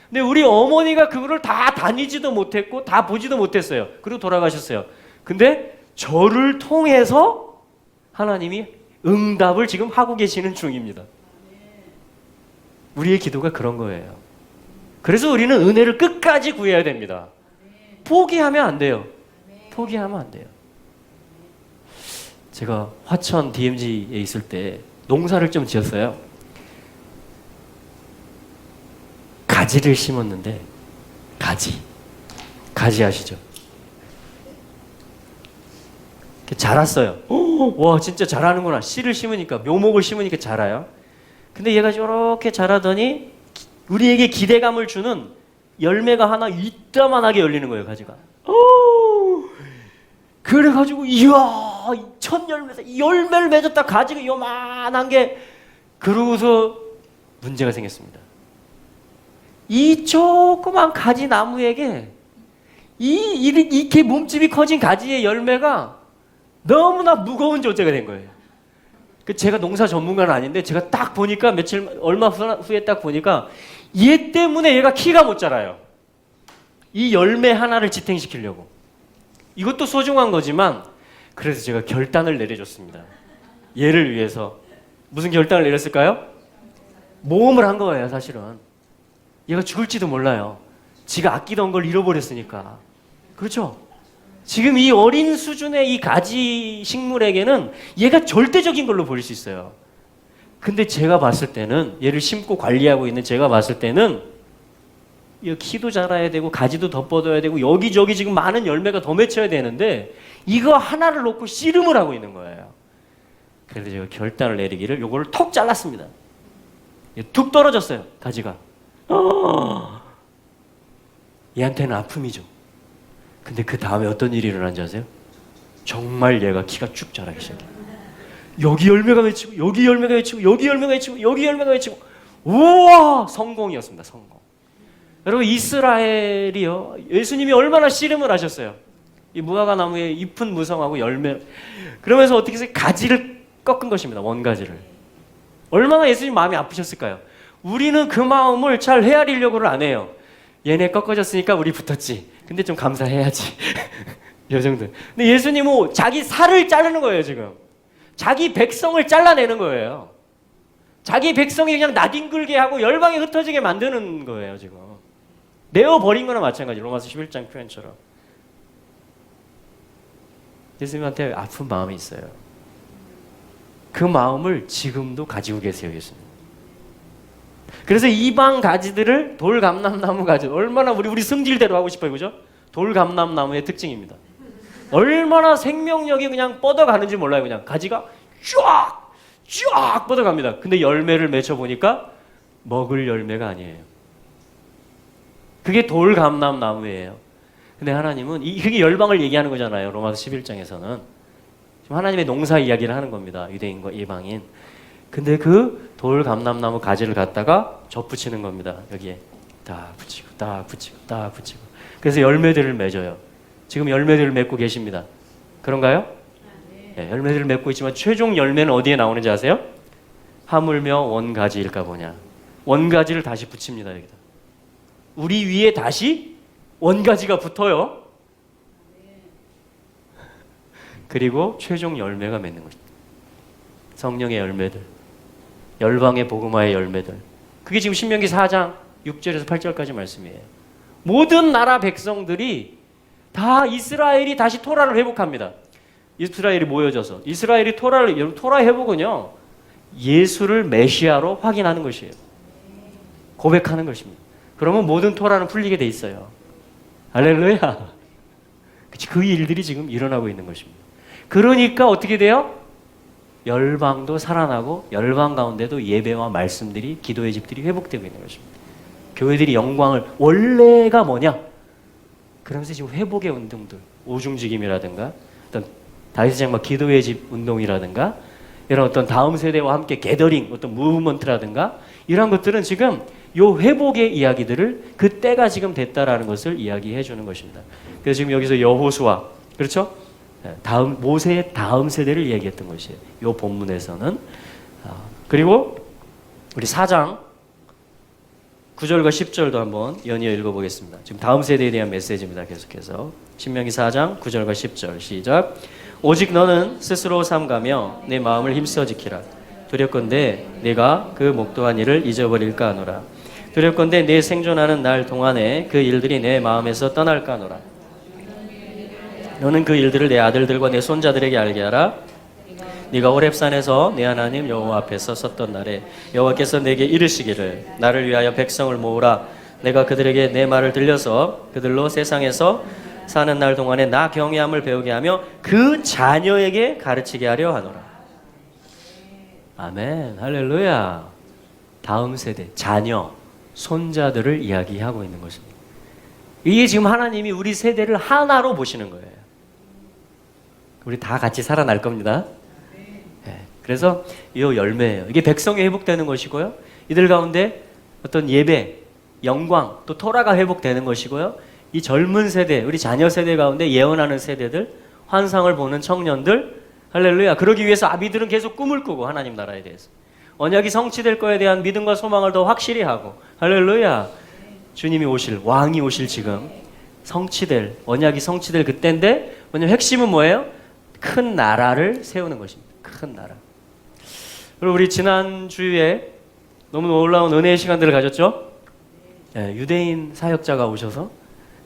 근데 우리 어머니가 그거를 다 다니지도 못했고 다 보지도 못했어요. 그리고 돌아가셨어요. 근데 저를 통해서 하나님이 응답을 지금 하고 계시는 중입니다. 우리의 기도가 그런 거예요. 그래서 우리는 은혜를 끝까지 구해야 됩니다. 포기하면 안 돼요. 포기하면 안 돼요. 제가 화천 DMZ에 있을 때 농사를 좀 지었어요. 가지를 심었는데, 가지 아시죠? 자랐어요. 와, 진짜 자라는구나. 씨를 심으니까, 묘목을 심으니까 자라요. 근데 얘가 저렇게 자라더니 우리에게 기대감을 주는 열매가 하나 이따만하게 열리는 거예요, 가지가. 그래가지고 이야, 첫 열매에서 열매를 맺었다. 가지가 요만한 게. 그러고서 문제가 생겼습니다. 이 조그만 가지 나무에게 이렇게 몸집이 커진 가지의 열매가 너무나 무거운 존재가 된 거예요. 제가 농사 전문가는 아닌데 제가 딱 보니까 얼마 후에 딱 보니까 얘 때문에 얘가 키가 못 자라요. 이 열매 하나를 지탱시키려고. 이것도 소중한 거지만, 그래서 제가 결단을 내려줬습니다. 얘를 위해서. 무슨 결단을 내렸을까요? 모험을 한 거예요, 사실은. 얘가 죽을지도 몰라요. 지가 아끼던 걸 잃어버렸으니까. 그렇죠? 지금 이 어린 수준의 이 가지 식물에게는 얘가 절대적인 걸로 보일 수 있어요. 근데 제가 봤을 때는, 얘를 심고 관리하고 있는 제가 봤을 때는 키도 자라야 되고 가지도 더 뻗어야 되고 여기저기 지금 많은 열매가 더 맺혀야 되는데 이거 하나를 놓고 씨름을 하고 있는 거예요. 그래서 제가 결단을 내리기를 요거를 톡 잘랐습니다. 툭 떨어졌어요, 가지가. 얘한테는 아픔이죠. 근데 그 다음에 어떤 일이 일어난지 아세요? 정말 얘가 키가 쭉 자라기 시작해요. 여기 열매가 맺히고 여기 열매가 맺히고 여기 열매가 맺히고 여기 열매가 맺히고. 우와, 성공이었습니다. 성공. 여러분, 이스라엘이요, 예수님이 얼마나 씨름을 하셨어요. 이 무화과 나무에 잎은 무성하고 열매, 그러면서 어떻게 해서 가지를 꺾은 것입니다. 원가지를. 얼마나 예수님 마음이 아프셨을까요? 우리는 그 마음을 잘 헤아리려고를 안 해요. 얘네 꺾어졌으니까 우리 붙었지. 근데 좀 감사해야지. 요 정도. 근데 예수님은 자기 살을 자르는 거예요, 지금. 자기 백성을 잘라내는 거예요. 자기 백성이 그냥 나뒹굴게 하고 열방에 흩어지게 만드는 거예요, 지금. 내어버린 거나 마찬가지. 로마서 11장 표현처럼. 예수님한테 아픈 마음이 있어요. 그 마음을 지금도 가지고 계세요, 예수님. 그래서 이방 가지들을 돌감람나무 가지, 얼마나 우리 승질대로 하고 싶어요, 그죠? 돌감람나무의 특징입니다. 얼마나 생명력이 그냥 뻗어가는지 몰라요. 그냥 가지가 쫙 뻗어갑니다. 근데 열매를 맺혀보니까 먹을 열매가 아니에요. 그게 돌감람나무예요. 근데 하나님은 그게 열방을 얘기하는 거잖아요. 로마서 11장에서는 지금 하나님의 농사 이야기를 하는 겁니다. 유대인과 이방인. 근데 그 돌감람나무 가지를 갖다가 접붙이는 겁니다. 여기에 딱 붙이고 딱 붙이고 딱 붙이고. 그래서 열매들을 맺어요. 지금 열매들을 맺고 계십니다. 그런가요? 네, 열매들을 맺고 있지만 최종 열매는 어디에 나오는지 아세요? 하물며 원가지일까 보냐. 원가지를 다시 붙입니다. 여기다. 우리 위에 다시 원가지가 붙어요. 그리고 최종 열매가 맺는 것입니다. 성령의 열매들, 열방의 복음화의 열매들. 그게 지금 신명기 4장 6절에서 8절까지 말씀이에요. 모든 나라 백성들이 다 이스라엘이 다시 토라를 회복합니다. 이스라엘이 모여져서 이스라엘이 토라 회복은요, 예수를 메시아로 확인하는 것이에요. 고백하는 것입니다. 그러면 모든 토라는 풀리게 돼 있어요. 할렐루야. 그 일들이 지금 일어나고 있는 것입니다. 그러니까 어떻게 돼요? 열방도 살아나고 열방 가운데도 예배와 말씀들이, 기도의 집들이 회복되고 있는 것입니다. 교회들이 영광을, 원래가 뭐냐? 그러면서 지금 회복의 운동들, 오중직임이라든가 어떤 다윗의 장막 기도의 집 운동이라든가 이런 어떤 다음 세대와 함께 게더링, 어떤 무브먼트라든가 이런 것들은 지금 요 회복의 이야기들을 그 때가 지금 됐다라는 것을 이야기해 주는 것입니다. 그래서 지금 여기서 여호수아, 그렇죠? 다음 모세의 다음 세대를 이야기했던 것이에요. 요 본문에서는. 그리고 우리 4장 9절과 10절도 한번 연이어 읽어보겠습니다. 지금 다음 세대에 대한 메시지입니다. 계속해서 신명기 4장 9절과 10절 시작. 오직 너는 스스로 삼가며 내 마음을 힘써 지키라. 두렵건대 내가 그 목도한 일을 잊어버릴까 하노라. 두렵건대 내 생존하는 날 동안에 그 일들이 내 마음에서 떠날까 하노라. 너는 그 일들을 내 아들들과 내 손자들에게 알게 하라. 네가 호렙산에서 내 하나님 여호와 앞에서 섰던 날에 여호와께서 내게 이르시기를 나를 위하여 백성을 모으라. 내가 그들에게 내 말을 들려서 그들로 세상에서 사는 날 동안에 나 경외함을 배우게 하며 그 자녀에게 가르치게 하려 하노라. 아멘. 할렐루야. 다음 세대, 자녀, 손자들을 이야기하고 있는 것입니다. 이게 지금 하나님이 우리 세대를 하나로 보시는 거예요. 우리 다 같이 살아날 겁니다. 네. 그래서 이 열매예요. 이게 백성이 회복되는 것이고요. 이들 가운데 어떤 예배, 영광, 또 토라가 회복되는 것이고요. 이 젊은 세대, 우리 자녀 세대 가운데 예언하는 세대들, 환상을 보는 청년들, 할렐루야. 그러기 위해서 아비들은 계속 꿈을 꾸고 하나님 나라에 대해서 언약이 성취될 거에 대한 믿음과 소망을 더 확실히 하고, 할렐루야. 주님이 오실, 왕이 오실 지금 성취될, 언약이 성취될 그때인데, 왜냐면 핵심은 뭐예요? 큰 나라를 세우는 것입니다. 큰 나라. 그리고 우리 지난주에 너무 놀라운 은혜의 시간들을 가졌죠? 네, 유대인 사역자가 오셔서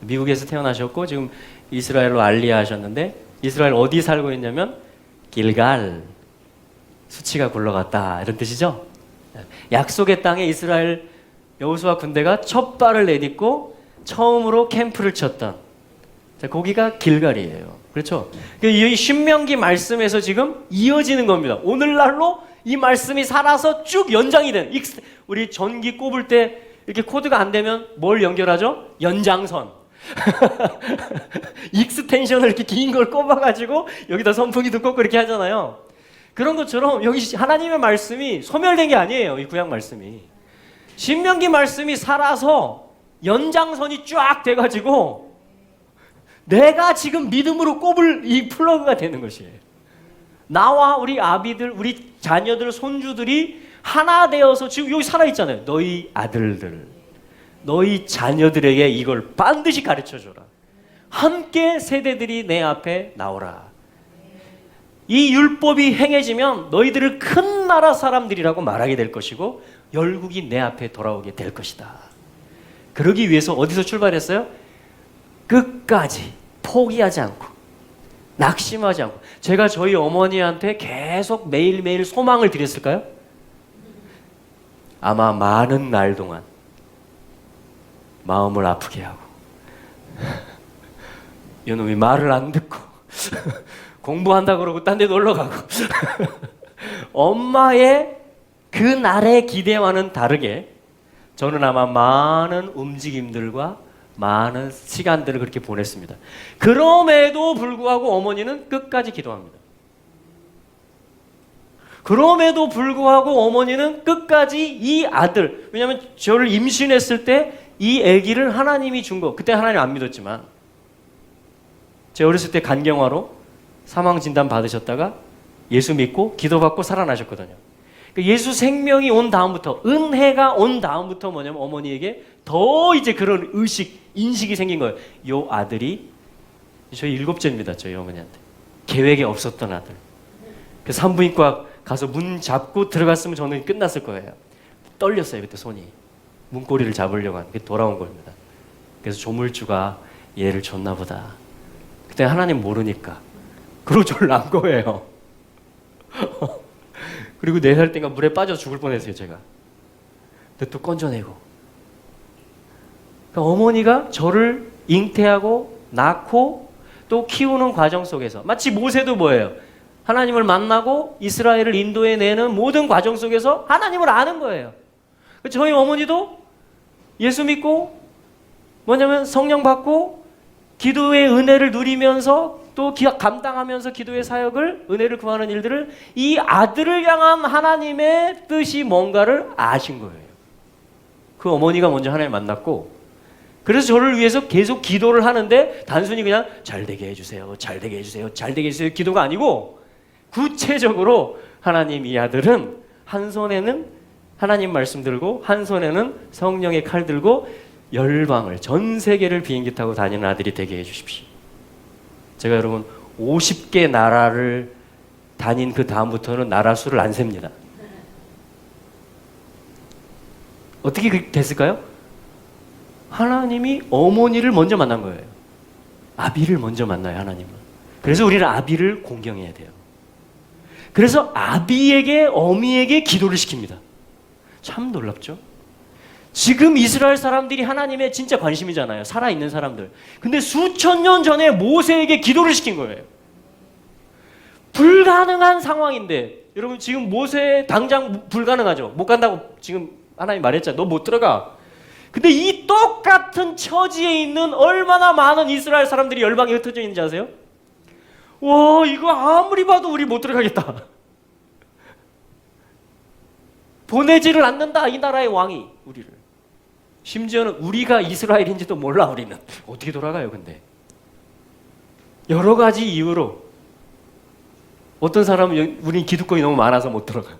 미국에서 태어나셨고 지금 이스라엘로 알리야 하셨는데, 이스라엘 어디 살고 있냐면 길갈, 수치가 굴러갔다, 이런 뜻이죠. 약속의 땅에 이스라엘 여호수아 군대가 첫 발을 내딛고 처음으로 캠프를 쳤던, 자, 거기가 길갈이에요. 그렇죠? 이 신명기 말씀에서 지금 이어지는 겁니다. 오늘날로 이 말씀이 살아서 쭉 연장이 된, 우리 전기 꼽을 때 이렇게 코드가 안 되면 뭘 연결하죠? 연장선. 익스텐션을 이렇게 긴 걸 꼽아가지고 여기다 선풍기도 꽂고 이렇게 하잖아요. 그런 것처럼 여기 하나님의 말씀이 소멸된 게 아니에요. 이 구약 말씀이. 신명기 말씀이 살아서 연장선이 쫙 돼가지고 내가 지금 믿음으로 꼽을 이 플러그가 되는 것이에요. 나와 우리 아비들, 우리 자녀들, 손주들이 하나 되어서 지금 여기 살아있잖아요. 너희 아들들, 너희 자녀들에게 이걸 반드시 가르쳐줘라. 함께 세대들이 내 앞에 나오라. 이 율법이 행해지면 너희들을 큰 나라 사람들이라고 말하게 될 것이고 열국이 내 앞에 돌아오게 될 것이다. 그러기 위해서 어디서 출발했어요? 끝까지 포기하지 않고 낙심하지 않고. 제가 저희 어머니한테 계속 매일매일 소망을 드렸을까요? 아마 많은 날 동안 마음을 아프게 하고 이놈이 말을 안 듣고 공부한다 그러고 딴 데 놀러 가고 엄마의 그 날의 기대와는 다르게 저는 아마 많은 움직임들과 많은 시간들을 그렇게 보냈습니다. 그럼에도 불구하고 어머니는 끝까지 기도합니다. 그럼에도 불구하고 어머니는 끝까지 이 아들, 왜냐하면 저를 임신했을 때 이 아기를 하나님이 준 거, 그때 하나님 안 믿었지만 제가 어렸을 때 간경화로 사망 진단 받으셨다가 예수 믿고 기도받고 살아나셨거든요. 예수 생명이 온 다음부터, 은혜가 온 다음부터 뭐냐면 어머니에게 더 이제 그런 의식, 인식이 생긴 거예요. 요 아들이, 저희 7째입니다. 저희 어머니한테. 계획에 없었던 아들. 그래서 산부인과 가서 문 잡고 들어갔으면 저는 끝났을 거예요. 떨렸어요. 그때 손이. 문고리를 잡으려고 하는 게 돌아온 겁니다. 그래서 조물주가 얘를 줬나 보다. 그때 하나님 모르니까. 그러고 저를 낳은 거예요. 그리고 4살 때인가 물에 빠져 죽을 뻔했어요, 제가. 근데 또 건져내고. 그러니까 어머니가 저를 잉태하고 낳고 또 키우는 과정 속에서 마치 모세도 뭐예요? 하나님을 만나고 이스라엘을 인도해내는 모든 과정 속에서 하나님을 아는 거예요. 저희 어머니도 예수 믿고 뭐냐면 성령 받고 기도의 은혜를 누리면서 또 감당하면서 기도의 사역을, 은혜를 구하는 일들을 이 아들을 향한 하나님의 뜻이 뭔가를 아신 거예요. 그 어머니가 먼저 하나님을 만났고, 그래서 저를 위해서 계속 기도를 하는데 단순히 그냥 잘 되게 해주세요, 잘 되게 해주세요, 잘 되게 해주세요 기도가 아니고 구체적으로 하나님, 이 아들은 한 손에는 하나님 말씀 들고 한 손에는 성령의 칼 들고 열방을, 전 세계를 비행기 타고 다니는 아들이 되게 해주십시오. 제가 여러분 50개 나라를 다닌 그 다음부터는 나라 수를 안 셉니다. 어떻게 됐을까요? 하나님이 어머니를 먼저 만난 거예요. 아비를 먼저 만나요, 하나님은. 그래서 우리는 아비를 공경해야 돼요. 그래서 아비에게, 어미에게 기도를 시킵니다. 참 놀랍죠? 지금 이스라엘 사람들이 하나님의 진짜 관심이잖아요. 살아있는 사람들. 근데 수천 년 전에 모세에게 기도를 시킨 거예요. 불가능한 상황인데, 여러분 지금 모세 당장 불가능하죠? 못 간다고 지금 하나님 말했잖아요. 너 못 들어가. 근데 이 똑같은 처지에 있는 얼마나 많은 이스라엘 사람들이 열방에 흩어져 있는지 아세요? 와, 이거 아무리 봐도 우리 못 들어가겠다. 보내지를 않는다, 이 나라의 왕이 우리를. 심지어는 우리가 이스라엘인지도 몰라. 우리는 어떻게 돌아가요? 근데 여러 가지 이유로 어떤 사람은 우린 기득권이 너무 많아서 못 돌아가.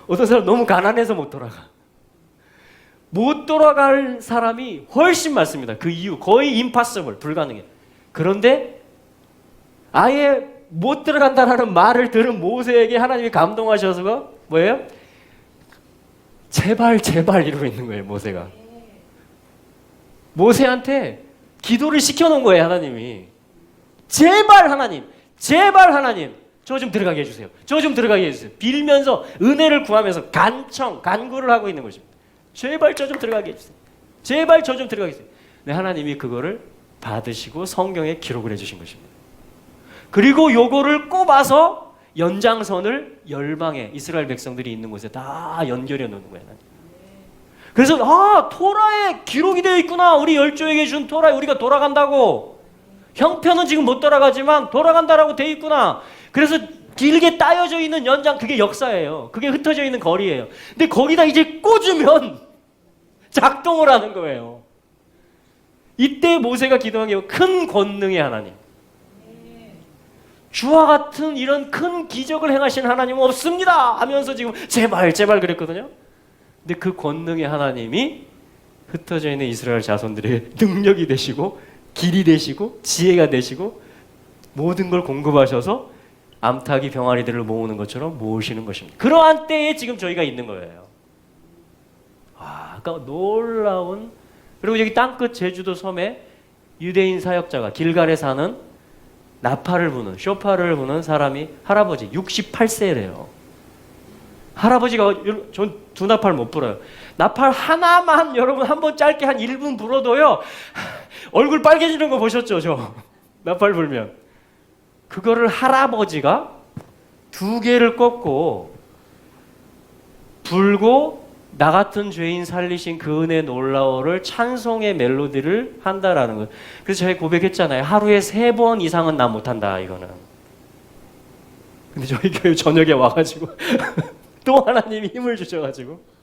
어떤 사람은 너무 가난해서 못 돌아가. 못 돌아갈 사람이 훨씬 많습니다. 그 이유 거의 impossible, 불가능해. 그런데 아예 못 들어간다라는 말을 들은 모세에게 하나님이 감동하셔서 뭐예요? 제발 제발 이러고 있는 거예요. 모세가 모세한테 기도를 시켜놓은 거예요. 하나님이 제발 하나님, 제발 하나님, 저 좀 들어가게 해주세요. 저 좀 들어가게 해주세요. 빌면서 은혜를 구하면서 간구를 하고 있는 것입니다. 제발 저 좀 들어가게 해주세요. 제발 저 좀 들어가게 해주세요. 네, 하나님이 그거를 받으시고 성경에 기록을 해주신 것입니다. 그리고 요거를 꼽아서 연장선을 열방에 이스라엘 백성들이 있는 곳에 다 연결해 놓는 거예요. 그래서 토라에 기록이 되어 있구나. 우리 열조에게 준 토라에 우리가 돌아간다고. 형편은 지금 못 돌아가지만 돌아간다라고 되어 있구나. 그래서 길게 따여져 있는 연장, 그게 역사예요. 그게 흩어져 있는 거리예요. 근데 거기다 이제 꽂으면 작동을 하는 거예요. 이때 모세가 기도한 게 큰 권능의 하나님. 주와 같은 이런 큰 기적을 행하신 하나님은 없습니다 하면서 지금 제발 제발 그랬거든요. 근데 그 권능의 하나님이 흩어져 있는 이스라엘 자손들의 능력이 되시고 길이 되시고 지혜가 되시고 모든 걸 공급하셔서 암탉이 병아리들을 모으는 것처럼 모으시는 것입니다. 그러한 때에 지금 저희가 있는 거예요. 그러니까 놀라운. 그리고 여기 땅끝 제주도 섬에 유대인 사역자가 길갈에 사는 나팔을 부는, 쇼파를 부는 사람이 할아버지 68세래요. 할아버지가 전 두 나팔 못 불어요. 나팔 하나만 여러분 한번 짧게 한 1분 불어도요 얼굴 빨개지는 거 보셨죠? 저 나팔 불면 그거를 할아버지가 2개를 꺾고 불고 나 같은 죄인 살리신 그 은혜 놀라워를 찬송의 멜로디를 한다라는 거예요. 그래서 저희 고백했잖아요. 하루에 3번 이상은 나 못한다 이거는. 근데 저희 교회 저녁에 와가지고 또 하나님이 힘을 주셔가지고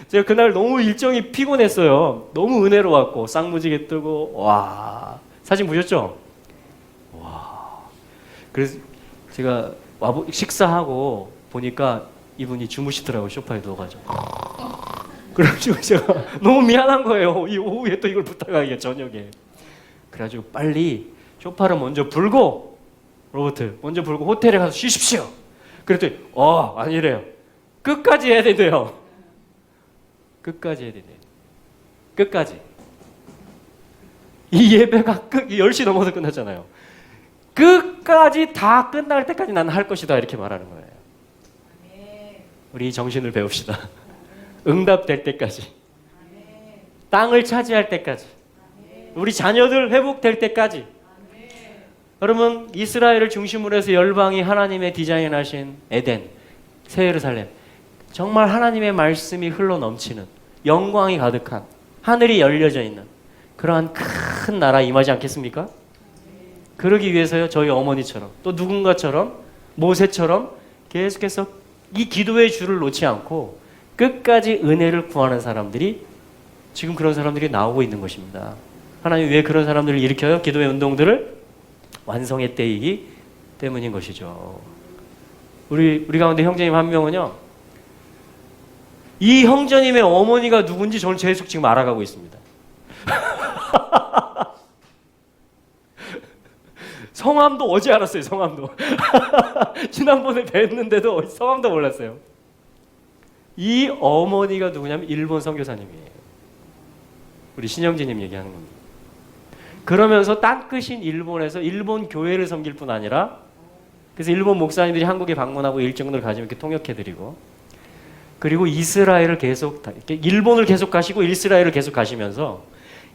제가 그날 너무 일정이 피곤했어요. 너무 은혜로웠고 쌍무지개 뜨고 와 사진 보셨죠? 와 그래서 제가 식사하고 보니까 이분이 주무시더라고요. 소파에 누워가지고. 그래가지고 제가 너무 미안한 거예요. 이 오후에 또 이걸 부탁하기가 저녁에. 그래가지고 빨리 소파를 먼저 불고 로버트 먼저 불고 호텔에 가서 쉬십시오. 그랬더니 아니래요. 끝까지 해야 된대요. 끝까지 해야 된대요. 끝까지. 이 예배가 10시 넘어서 끝났잖아요. 끝까지 다 끝날 때까지 나는 할 것이다 이렇게 말하는 거예요. 우리 정신을 배웁시다. 응답될 때까지. 땅을 차지할 때까지. 우리 자녀들 회복될 때까지. 여러분 이스라엘을 중심으로 해서 열방이 하나님의 디자인하신 에덴, 새 예루살렘 정말 하나님의 말씀이 흘러넘치는 영광이 가득한 하늘이 열려져 있는 그러한 큰 나라 임하지 않겠습니까? 그러기 위해서요 저희 어머니처럼 또 누군가처럼 모세처럼 계속해서 이 기도의 줄을 놓지 않고 끝까지 은혜를 구하는 사람들이 지금 그런 사람들이 나오고 있는 것입니다. 하나님이 왜 그런 사람들을 일으켜요? 기도의 운동들을 완성의 때이기 때문인 것이죠. 우리 가운데 형제님 한 명은요. 이 형제님의 어머니가 누군지 저는 계속 지금 알아가고 있습니다. 성함도 어제 알았어요. 성함도. 지난번에 뵀는데도 성함도 몰랐어요. 이 어머니가 누구냐면 일본 선교사님이에요. 우리 신영진님 얘기하는 겁니다. 그러면서 땅끝인 일본에서 일본 교회를 섬길 뿐 아니라 그래서 일본 목사님들이 한국에 방문하고 일정들 가지고 이렇게 통역해드리고 그리고 이스라엘을 계속 일본을 계속 가시고 이스라엘을 계속 가시면서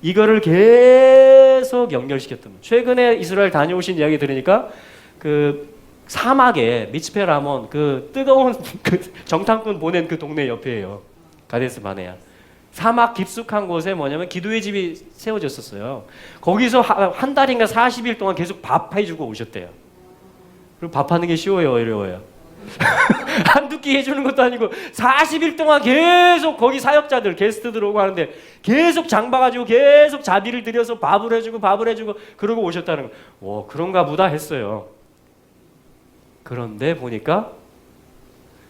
이거를 계속 연결시켰던 최근에 이스라엘 다녀오신 이야기 들으니까 그 사막에 미츠페 라몬 그 뜨거운 그 정탐꾼 보낸 그 동네 옆이에요. 가데스 바네아. 사막 깊숙한 곳에 뭐냐면 기도의 집이 세워졌었어요. 거기서 한 달인가 40일 동안 계속 밥 해주고 오셨대요. 그리고 밥하는 게 쉬워요, 어려워요? 한두 끼 해주는 것도 아니고 40일 동안 계속 거기 사역자들 게스트들 오고 하는데 계속 장 봐가지고 계속 자비를 들여서 밥을 해주고 그러고 오셨다는 거. 그런가 보다 했어요. 그런데 보니까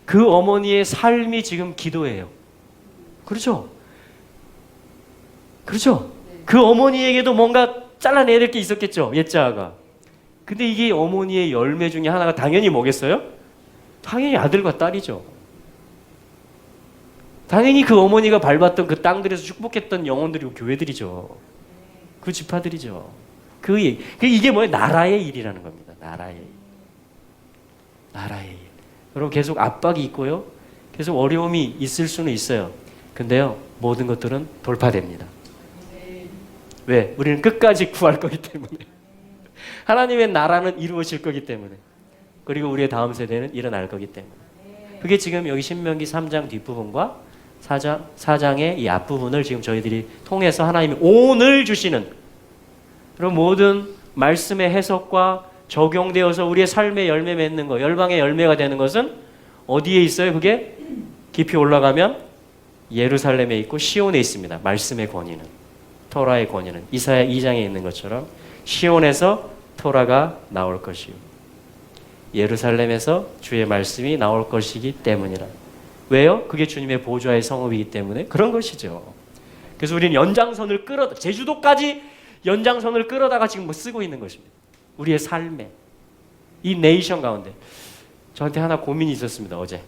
그 어머니의 삶이 지금 기도예요. 그렇죠? 그렇죠? 그 어머니에게도 뭔가 잘라내야 될 게 있었겠죠, 옛자아가. 근데 이게 어머니의 열매 중에 하나가 당연히 뭐겠어요? 당연히 아들과 딸이죠. 당연히 그 어머니가 밟았던 그 땅들에서 축복했던 영혼들이고 교회들이죠. 그 지파들이죠. 이게 뭐예요? 나라의 일이라는 겁니다. 나라의 일. 나라의 일. 여러분 계속 압박이 있고요. 계속 어려움이 있을 수는 있어요. 근데요, 모든 것들은 돌파됩니다. 왜? 우리는 끝까지 구할 거기 때문에. 하나님의 나라는 이루어질 거기 때문에. 그리고 우리의 다음 세대는 일어날 거기 때문에. 그게 지금 여기 신명기 3장 뒷부분과 4장의 이 앞부분을 지금 저희들이 통해서 하나님이 오늘 주시는 그런 모든 말씀의 해석과 적용되어서 우리의 삶의 열매 맺는 것, 열방의 열매가 되는 것은 어디에 있어요? 그게 깊이 올라가면 예루살렘에 있고 시온에 있습니다. 말씀의 권위는. 토라의 권위는. 이사야 2장에 있는 것처럼 시온에서 토라가 나올 것이요. 예루살렘에서 주의 말씀이 나올 것이기 때문이라. 왜요? 그게 주님의 보좌의 성읍이기 때문에 그런 것이죠. 그래서 우리는 연장선을 제주도까지 연장선을 끌어다가 지금 뭐 쓰고 있는 것입니다. 우리의 삶에. 이 네이션 가운데. 저한테 하나 고민이 있었습니다, 어제.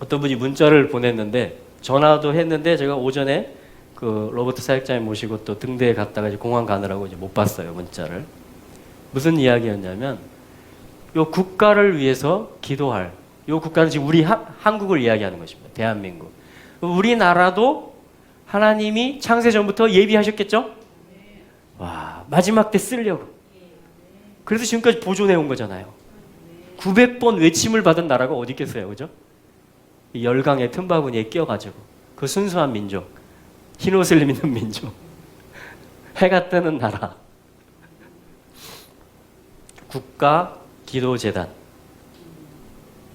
어떤 분이 문자를 보냈는데, 전화도 했는데, 제가 오전에 그 로버트 사역자님 모시고 또 등대에 갔다가 이제 공항 가느라고 이제 못 봤어요, 문자를. 무슨 이야기였냐면, 요 국가를 위해서 기도할, 요 국가는 지금 우리 한국을 이야기하는 것입니다. 대한민국. 우리나라도 하나님이 창세 전부터 예비하셨겠죠? 와, 마지막 때 쓰려고. 그래서 지금까지 보존해 온 거잖아요. 900번 외침을 받은 나라가 어디 있겠어요, 그죠? 이 열강의 틈바구니에 끼어가지고 그 순수한 민족, 흰 옷을 입는 민족, 해가 뜨는 나라, 국가 기도재단.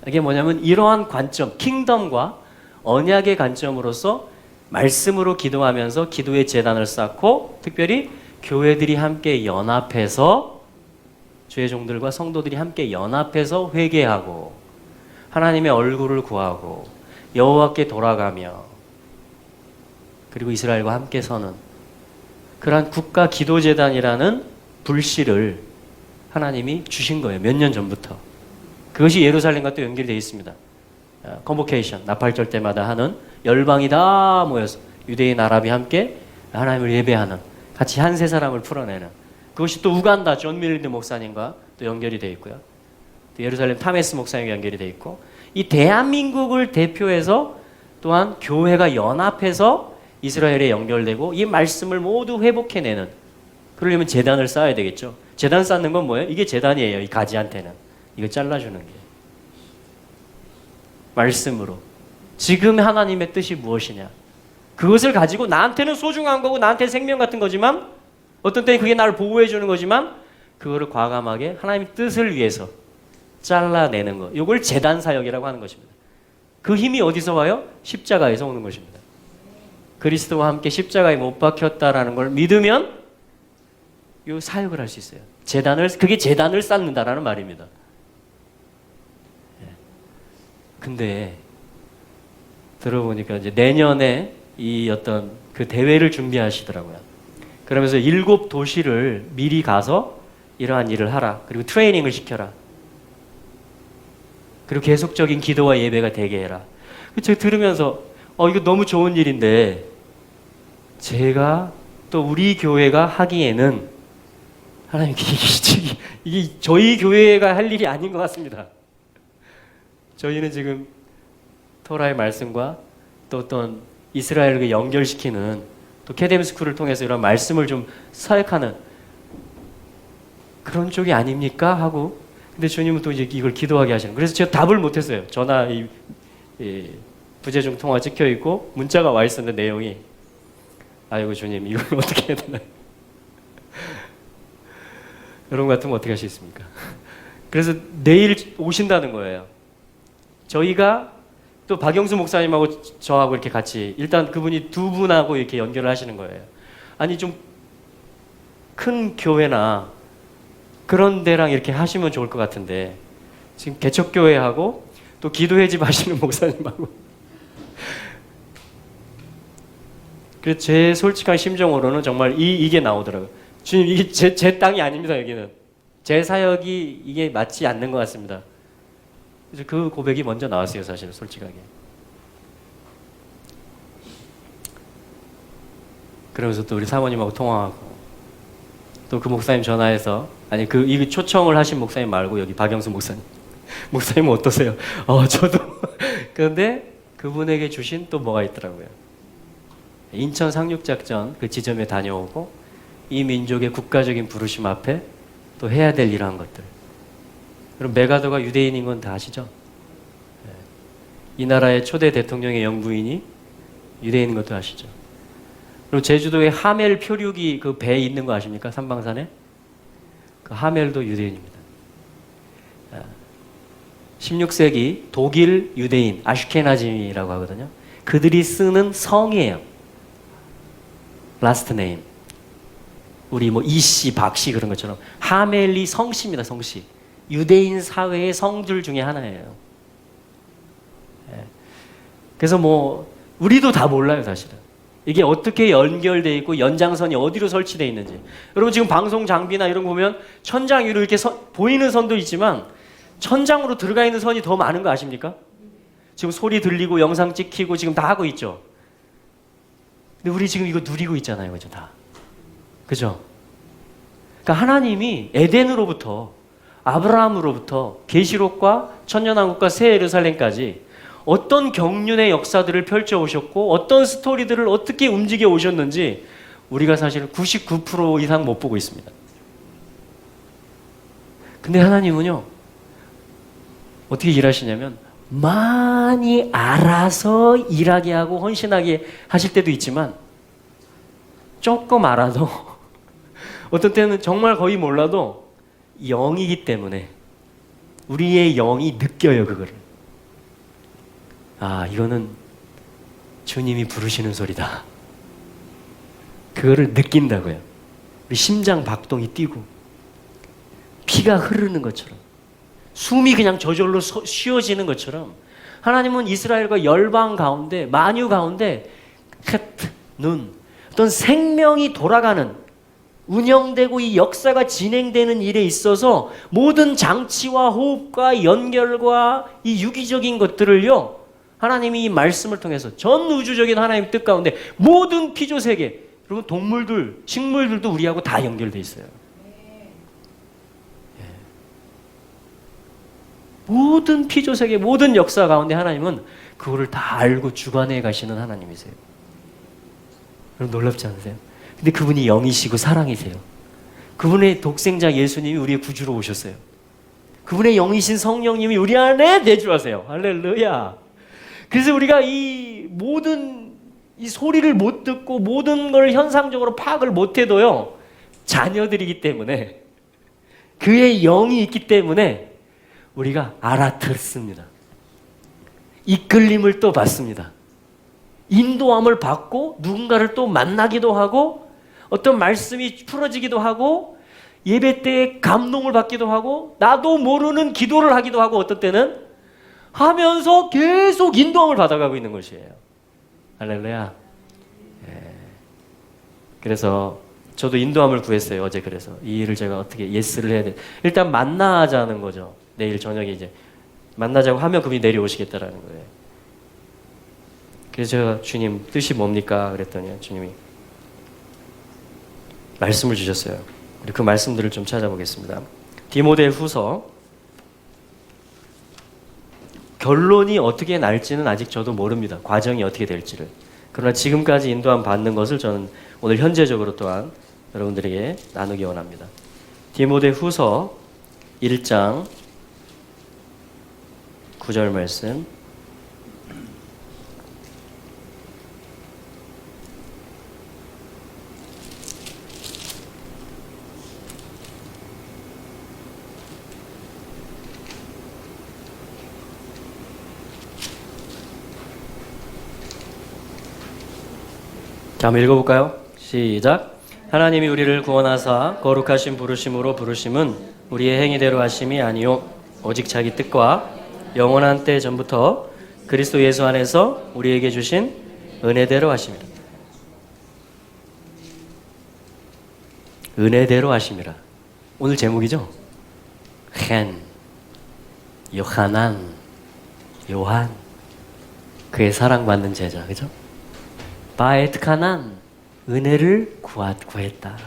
이게 뭐냐면 이러한 관점, 킹덤과 언약의 관점으로서 말씀으로 기도하면서 기도의 재단을 쌓고, 특별히 교회들이 함께 연합해서, 주의 종들과 성도들이 함께 연합해서 회개하고 하나님의 얼굴을 구하고 여호와께 돌아가며, 그리고 이스라엘과 함께 서는 그러한 국가 기도재단이라는 불씨를 하나님이 주신 거예요. 몇 년 전부터. 그것이 예루살렘과 또 연결되어 있습니다. 컨보케이션, 나팔절 때마다 하는, 열방이 다 모여서 유대인 아랍이 함께 하나님을 예배하는, 같이 한 세 사람을 풀어내는, 그것이 또 우간다 존 밀리드 목사님과 또 연결이 되어 있고요. 또 예루살렘 타메스 목사님과 연결이 되어 있고, 이 대한민국을 대표해서 또한 교회가 연합해서 이스라엘에 연결되고 이 말씀을 모두 회복해내는, 그러려면 재단을 쌓아야 되겠죠. 재단 쌓는 건 뭐예요? 이게 재단이에요. 이 가지한테는 이거 잘라주는 게. 말씀으로 지금 하나님의 뜻이 무엇이냐, 그것을 가지고 나한테는 소중한 거고 나한테 생명 같은 거지만, 어떤 때는 그게 나를 보호해 주는 거지만, 그거를 과감하게 하나님의 뜻을 위해서 잘라내는 것, 이걸 재단 사역이라고 하는 것입니다. 그 힘이 어디서 와요? 십자가에서 오는 것입니다. 그리스도와 함께 십자가에 못 박혔다라는 걸 믿으면 이 사역을 할 수 있어요. 그게 재단을 쌓는다라는 말입니다. 근데 들어보니까 이제 내년에 이 어떤 그 대회를 준비하시더라고요. 그러면서 7도시를 미리 가서 이러한 일을 하라. 그리고 트레이닝을 시켜라. 그리고 계속적인 기도와 예배가 되게 해라. 제가 들으면서 이거 너무 좋은 일인데, 제가 또 우리 교회가 하기에는 하나님, 이게 저희 교회가 할 일이 아닌 것 같습니다. 저희는 지금 토라의 말씀과 또 어떤 이스라엘을 연결시키는, 또 캐데미 스쿨을 통해서 이런 말씀을 좀 사역하는 그런 쪽이 아닙니까? 하고, 근데 주님은 또 이제 이걸 기도하게 하시는. 그래서 제가 답을 못했어요. 전화 이 부재중 통화 찍혀 있고 문자가 와 있었는데 내용이, 아이고 주님 이걸 어떻게 해야 되나? 여러분 같으면 어떻게 하시겠습니까? 그래서 내일 오신다는 거예요. 저희가 또 박영수 목사님하고 저하고 이렇게 같이, 일단 그분이 두 분하고 이렇게 연결을 하시는 거예요. 아니 좀 큰 교회나 그런 데랑 이렇게 하시면 좋을 것 같은데, 지금 개척교회하고 또 기도회 집 하시는 목사님하고. 그래서 제 솔직한 심정으로는 정말 이게 나오더라고요. 주님, 이게 제 땅이 아닙니다. 여기는 제 사역이 이게 맞지 않는 것 같습니다. 그래서 그 고백이 먼저 나왔어요, 사실 솔직하게. 그러면서 또 우리 사모님하고 통화하고, 또 그 목사님 전화해서, 아니 이 초청을 하신 목사님 말고 여기 박영수 목사님, 목사님은 어떠세요? 저도. 그런데 그분에게 주신 또 뭐가 있더라고요. 인천 상륙작전 그 지점에 다녀오고 이 민족의 국가적인 부르심 앞에 또 해야 될 이러한 것들. 그럼 메가더가 유대인인 건 다 아시죠? 이 나라의 초대 대통령의 영부인이 유대인인 것도 아시죠? 그리고 제주도에 하멜 표류기 그 배 있는 거 아십니까? 삼방산에? 그 하멜도 유대인입니다. 16세기 독일 유대인 아슈케나즘이라고 하거든요. 그들이 쓰는 성이에요. 라스트 네임. 우리 뭐 이씨, 박씨 그런 것처럼 하멜이 성씨입니다. 성씨. 유대인 사회의 성들 중에 하나예요. 그래서 뭐 우리도 다 몰라요, 사실은. 이게 어떻게 연결되어 있고 연장선이 어디로 설치되어 있는지. 여러분 지금 방송 장비나 이런 거 보면 천장 위로 이렇게 보이는 선도 있지만 천장으로 들어가 있는 선이 더 많은 거 아십니까? 지금 소리 들리고 영상 찍히고 지금 다 하고 있죠. 근데 우리 지금 이거 누리고 있잖아요. 그죠? 다. 그죠? 그러니까 하나님이 에덴으로부터 아브라함으로부터 계시록과 천년왕국과 새 예루살렘까지 어떤 경륜의 역사들을 펼쳐 오셨고 어떤 스토리들을 어떻게 움직여 오셨는지 우리가 사실 99% 이상 못 보고 있습니다. 근데 하나님은요 어떻게 일하시냐면 많이 알아서 일하게 하고 헌신하게 하실 때도 있지만 조금 알아도 어떤 때는 정말 거의 몰라도 영이기 때문에 우리의 영이 느껴요 그거를. 아 이거는 주님이 부르시는 소리다. 그거를 느낀다고요. 우리 심장 박동이 뛰고 피가 흐르는 것처럼 숨이 그냥 저절로 쉬어지는 것처럼 하나님은 이스라엘과 열방 가운데 만유 가운데 눈 어떤 생명이 돌아가는 운영되고 이 역사가 진행되는 일에 있어서 모든 장치와 호흡과 연결과 이 유기적인 것들을요 하나님이 이 말씀을 통해서 전 우주적인 하나님의 뜻 가운데 모든 피조세계 그리고 동물들 식물들도 우리하고 다 연결돼 있어요. 모든 피조세계 모든 역사 가운데 하나님은 그거를 다 알고 주관해 가시는 하나님이세요. 여러분 놀랍지 않으세요? 근데 그분이 영이시고 사랑이세요. 그분의 독생자 예수님이 우리의 구주로 오셨어요. 그분의 영이신 성령님이 우리 안에 내주하세요. 할렐루야. 그래서 우리가 이 모든 이 소리를 못 듣고 모든 걸 현상적으로 파악을 못 해도요 자녀들이기 때문에 그의 영이 있기 때문에 우리가 알아듣습니다. 이끌림을 또 받습니다. 인도함을 받고 누군가를 또 만나기도 하고 어떤 말씀이 풀어지기도 하고 예배 때에 감동을 받기도 하고 나도 모르는 기도를 하기도 하고 어떤 때는 하면서 계속 인도함을 받아가고 있는 것이에요. 할렐루야. 그래서 저도 인도함을 구했어요. 어제 그래서 이 일을 제가 어떻게 예스를 해야 돼. 일단 만나자는 거죠. 내일 저녁에 이제 만나자고 하면 그분이 내려오시겠다라는 거예요. 그래서 제가 주님 뜻이 뭡니까? 그랬더니 주님이 말씀을 주셨어요. 우리 그 말씀들을 좀 찾아보겠습니다. 디모데 후서 결론이 어떻게 날지는 아직 저도 모릅니다. 과정이 어떻게 될지를. 그러나 지금까지 인도함 받는 것을 저는 오늘 현재적으로 또한 여러분들에게 나누기 원합니다. 디모데 후서 1장 9절 말씀. 자, 한번 읽어볼까요? 시작. 하나님이 우리를 구원하사 거룩하신 부르심으로 부르심은 우리의 행위대로 하심이 아니요 오직 자기 뜻과 영원한 때 전부터 그리스도 예수 안에서 우리에게 주신 은혜대로 하심이라. 은혜대로 하심이라. 오늘 제목이죠? 요한 그의 사랑받는 제자. 그죠? 바에트카난 은혜를 구했다.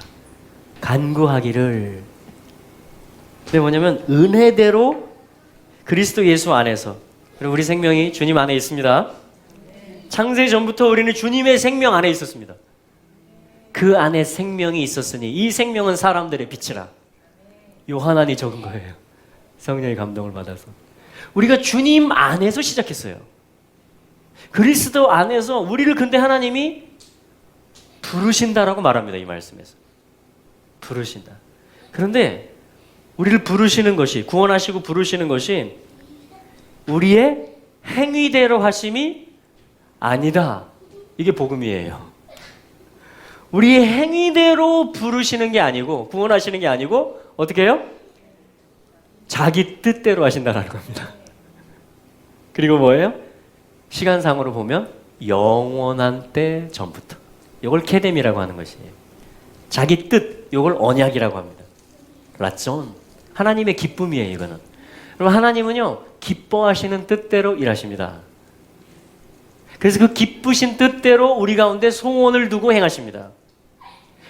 간구하기를. 근데 뭐냐면 은혜대로 그리스도 예수 안에서 그리고 우리 생명이 주님 안에 있습니다. 창세 전부터 우리는 주님의 생명 안에 있었습니다. 그 안에 생명이 있었으니 이 생명은 사람들의 빛이라. 요한안이 적은 거예요. 성령의 감동을 받아서. 우리가 주님 안에서 시작했어요. 그리스도 안에서 우리를 근데 하나님이 부르신다라고 말합니다. 이 말씀에서. 부르신다. 그런데 우리를 부르시는 것이 구원하시고 부르시는 것이 우리의 행위대로 하심이 아니다. 이게 복음이에요. 우리의 행위대로 부르시는 게 아니고 구원하시는 게 아니고 어떻게 해요? 자기 뜻대로 하신다는 겁니다. 그리고 뭐예요? 시간상으로 보면 영원한 때 전부터. 이걸 케뎀이라고 하는 것이에요. 자기 뜻, 이걸 언약이라고 합니다. 라존, 하나님의 기쁨이에요. 이거는. 그럼 하나님은요, 기뻐하시는 뜻대로 일하십니다. 그래서 그 기쁘신 뜻대로 우리 가운데 소원을 두고 행하십니다.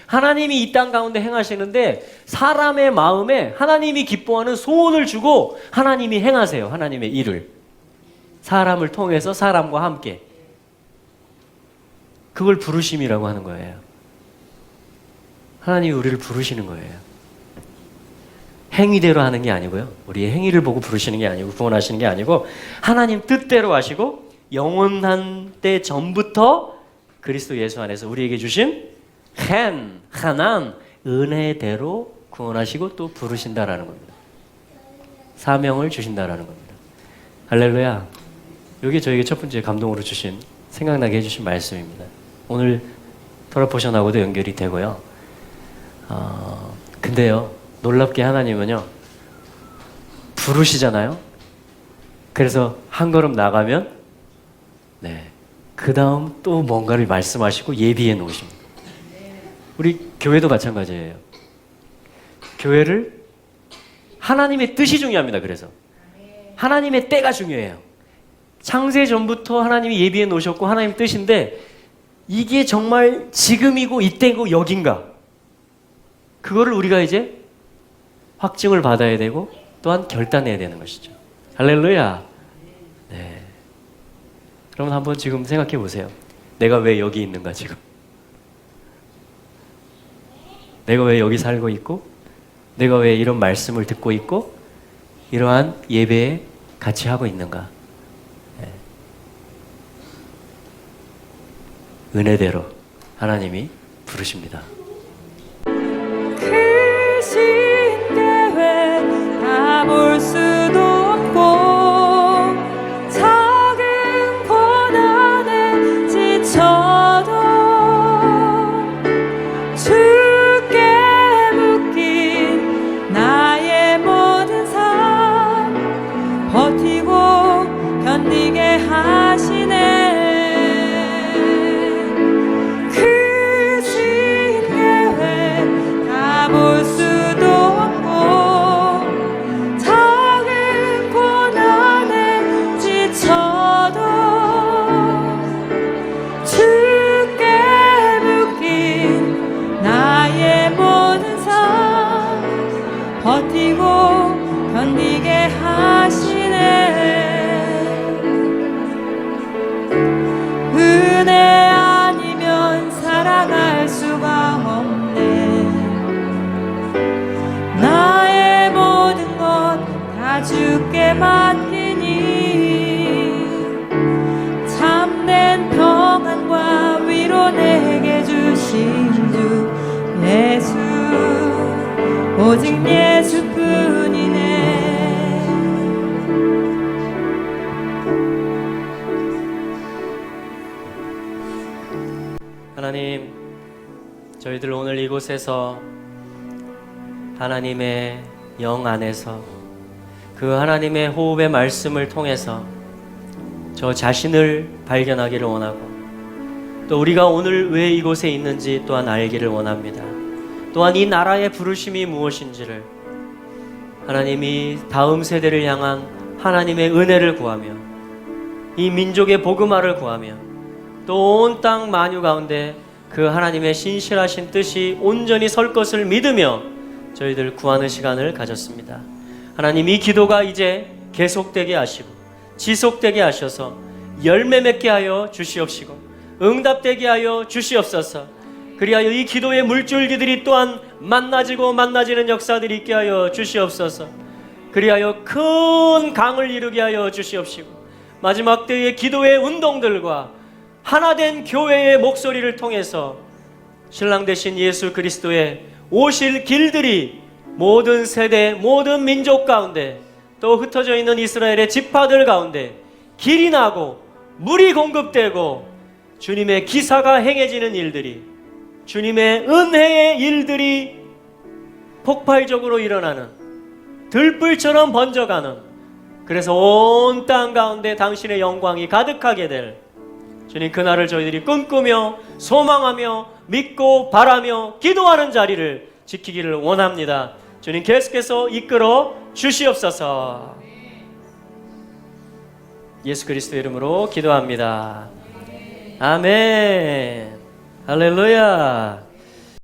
하나님이 이 땅 가운데 행하시는데 사람의 마음에 하나님이 기뻐하는 소원을 주고 하나님이 행하세요. 하나님의 일을. 사람을 통해서 사람과 함께. 그걸 부르심이라고 하는 거예요. 하나님이 우리를 부르시는 거예요. 행위대로 하는 게 아니고요. 우리의 행위를 보고 부르시는 게 아니고 구원하시는 게 아니고 하나님 뜻대로 하시고 영원한 때 전부터 그리스도 예수 안에서 우리에게 주신 하나님 은혜대로 구원하시고 또 부르신다라는 겁니다. 사명을 주신다라는 겁니다. 할렐루야. 이게 저에게 첫 번째 감동으로 주신, 생각나게 해주신 말씀입니다. 오늘 토라포션하고도 연결이 되고요. 근데요, 놀랍게 하나님은요, 부르시잖아요. 그래서 한 걸음 나가면 그 다음 또 뭔가를 말씀하시고 예비해 놓으십니다. 우리 교회도 마찬가지예요. 교회를 하나님의 뜻이 중요합니다. 그래서 하나님의 때가 중요해요. 창세 전부터 하나님이 예비해 놓으셨고 하나님 뜻인데 이게 정말 지금이고 이때고 여긴가, 그거를 우리가 이제 확증을 받아야 되고 또한 결단해야 되는 것이죠. 할렐루야. 네. 그럼 한번 지금 생각해 보세요. 내가 왜 여기 있는가 지금? 내가 왜 여기 살고 있고, 내가 왜 이런 말씀을 듣고 있고, 이러한 예배에 같이 하고 있는가? 네. 은혜대로 하나님이 부르십니다. 그 신대회 다 볼 수도 없고 작은 고난에 지쳐도 주께 묶인 나의 모든 삶 버티고 견디게 하시네. 그 신대회 다 볼 수도 없고 작은 고난에 지쳐도 주께 묶인 나의 모든 삶 버티고 견디게 하시네. 은혜 아니면 살아갈 수가 없네. 나의 모든 것 다 주께 맡기니 참된 평안과 위로 내게 주신 주 예수, 오직 예수뿐이네. 하나님, 저희들 오늘 이곳에서 하나님의 영 안에서 그 하나님의 호흡의 말씀을 통해서 저 자신을 발견하기를 원하고 또 우리가 오늘 왜 이곳에 있는지 또한 알기를 원합니다. 또한 이 나라의 부르심이 무엇인지를 하나님이 다음 세대를 향한 하나님의 은혜를 구하며 이 민족의 복음화를 구하며 또 온 땅 만유 가운데 그 하나님의 신실하신 뜻이 온전히 설 것을 믿으며 저희들 구하는 시간을 가졌습니다. 하나님, 이 기도가 이제 계속되게 하시고 지속되게 하셔서 열매 맺게 하여 주시옵시고 응답되게 하여 주시옵소서. 그리하여 이 기도의 물줄기들이 또한 만나지는 역사들이 있게 하여 주시옵소서. 그리하여 큰 강을 이루게 하여 주시옵시고 마지막 때의 기도의 운동들과 하나된 교회의 목소리를 통해서 신랑 되신 예수 그리스도의 오실 길들이 모든 세대, 모든 민족 가운데 또 흩어져 있는 이스라엘의 지파들 가운데 길이 나고 물이 공급되고 주님의 기사가 행해지는 일들이, 주님의 은혜의 일들이 폭발적으로 일어나는, 들불처럼 번져가는, 그래서 온 땅 가운데 당신의 영광이 가득하게 될 주님, 그날을 저희들이 꿈꾸며 소망하며 믿고 바라며 기도하는 자리를 지키기를 원합니다. 주님, 계속해서 이끌어 주시옵소서. 예수 그리스도의 이름으로 기도합니다. 아멘. 할렐루야.